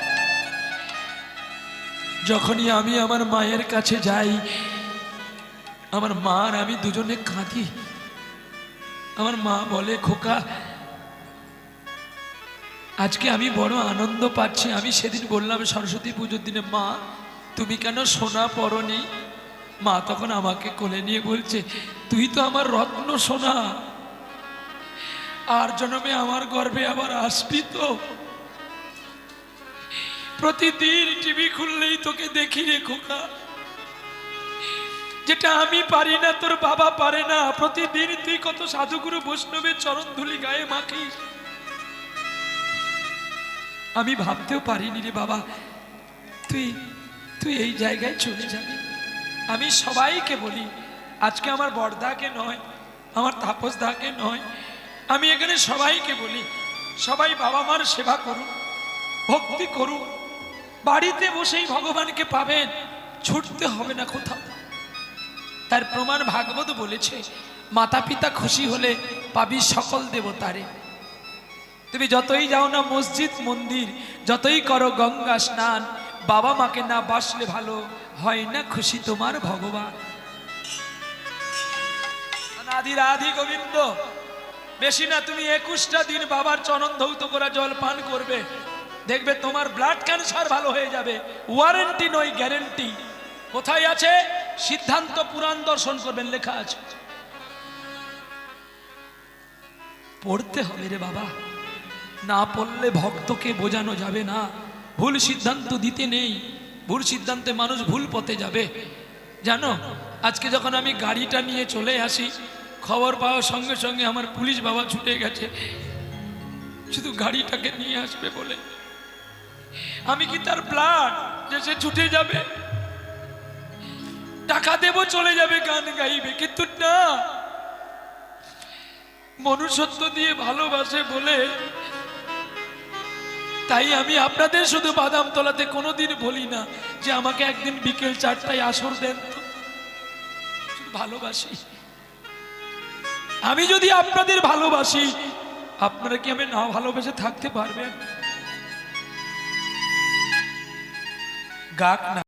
যখনই আমি আমার মায়ের কাছে যাই, আমার মা আর আমি দুজনে কাঁদি। আমার মা বলে, খোকা আজকে আমি বড় আনন্দ পাচ্ছি। আমি সেদিন বললাম সরস্বতী পুজোর দিনে, মা তুমি কেন সোনা পরনি? মা তখন আমাকে কোলে নিয়ে বলছে, তুই তো আমার রত্ন সোনা, আর জন্মে আমার গর্ভে আবার আসবি তো। প্রতিদিন টিভি খুললেই তোকে দেখি রে খোকা, যেটা আমি পারি না তোর বাবা পারে না। প্রতিদিন তুই কত সাধুগুরু বৈষ্ণবের চরণ ধুলি গায়ে মাখিস। আমি ভাবতেও পারিনি রে বাবা তুই তুই এই জায়গায় চলে যাবি। আমি সবাইকে বলি, আজকে আমার বড়দাকে নয়, আমার তাপসদাকে নয়, আমি এখানে সবাইকে বলি, সবাই বাবা মার সেবা করুন, ভক্তি করুন, বাড়িতে বসেই ভগবানকে পাবেন, ছুটতে হবে না কোথাও। তার প্রমাণ ভাগবত বলেছে, মাতা পিতা খুশি হলে পাবি সকল দেবতারে। তুমি যতই যাও না মসজিদ মন্দির, যতই করো গঙ্গা স্নান, বাবা মাকে না বাসলে ভালো হয় না খুশি তোমার ভগবান। আদি রাধি গোবিন্দ, বেশি না তুমি 21টা দিন বাবার চরণ ধৌত করা জল পান করবে, দেখবে তোমার ব্লাড ক্যান্সার ভালো হয়ে যাবে। ওয়ারেন্টি নয়, গ্যারেন্টি। কোথায় আছে? সিদ্ধান্ত পুরাণ দর্শন করবেন, লেখা আছে। পড়তে হবে রে বাবা, না পড়লে ভক্তকে বোঝানো যাবে না। ভুল সিদ্ধান্ত দিতে নেই, ভুল সিদ্ধান্তে মানুষ ভুল পথে যাবে। জানো, আজকে যখন আমি গাড়িটা নিয়ে চলে আসি, খবর পাওয়ার সঙ্গে সঙ্গে আমার পুলিশ বাবা ছুটে গেছে শুধু গাড়িটাকে নিয়ে আসবে বলে। আমি কি তার ব্লাড যে সে ছুটে যাবে? টাকা দেব, চলে যাবে, গান গাইবে, কিন্তু না, মনুষ্যত্ব দিয়ে ভালোবাসে বলে। তাই আমি আপনাদের শুধু বাদামতলাতে কোনোদিন বলি না যে আমাকে একদিন বিকেল 4টায় আসর দেন, তো শুধু ভালোবাসি। আমি যদি আপনাদের ভালোবাসি, আপনারা কি আমি না ভালোবেসে থাকতে পারবেন? গাক না।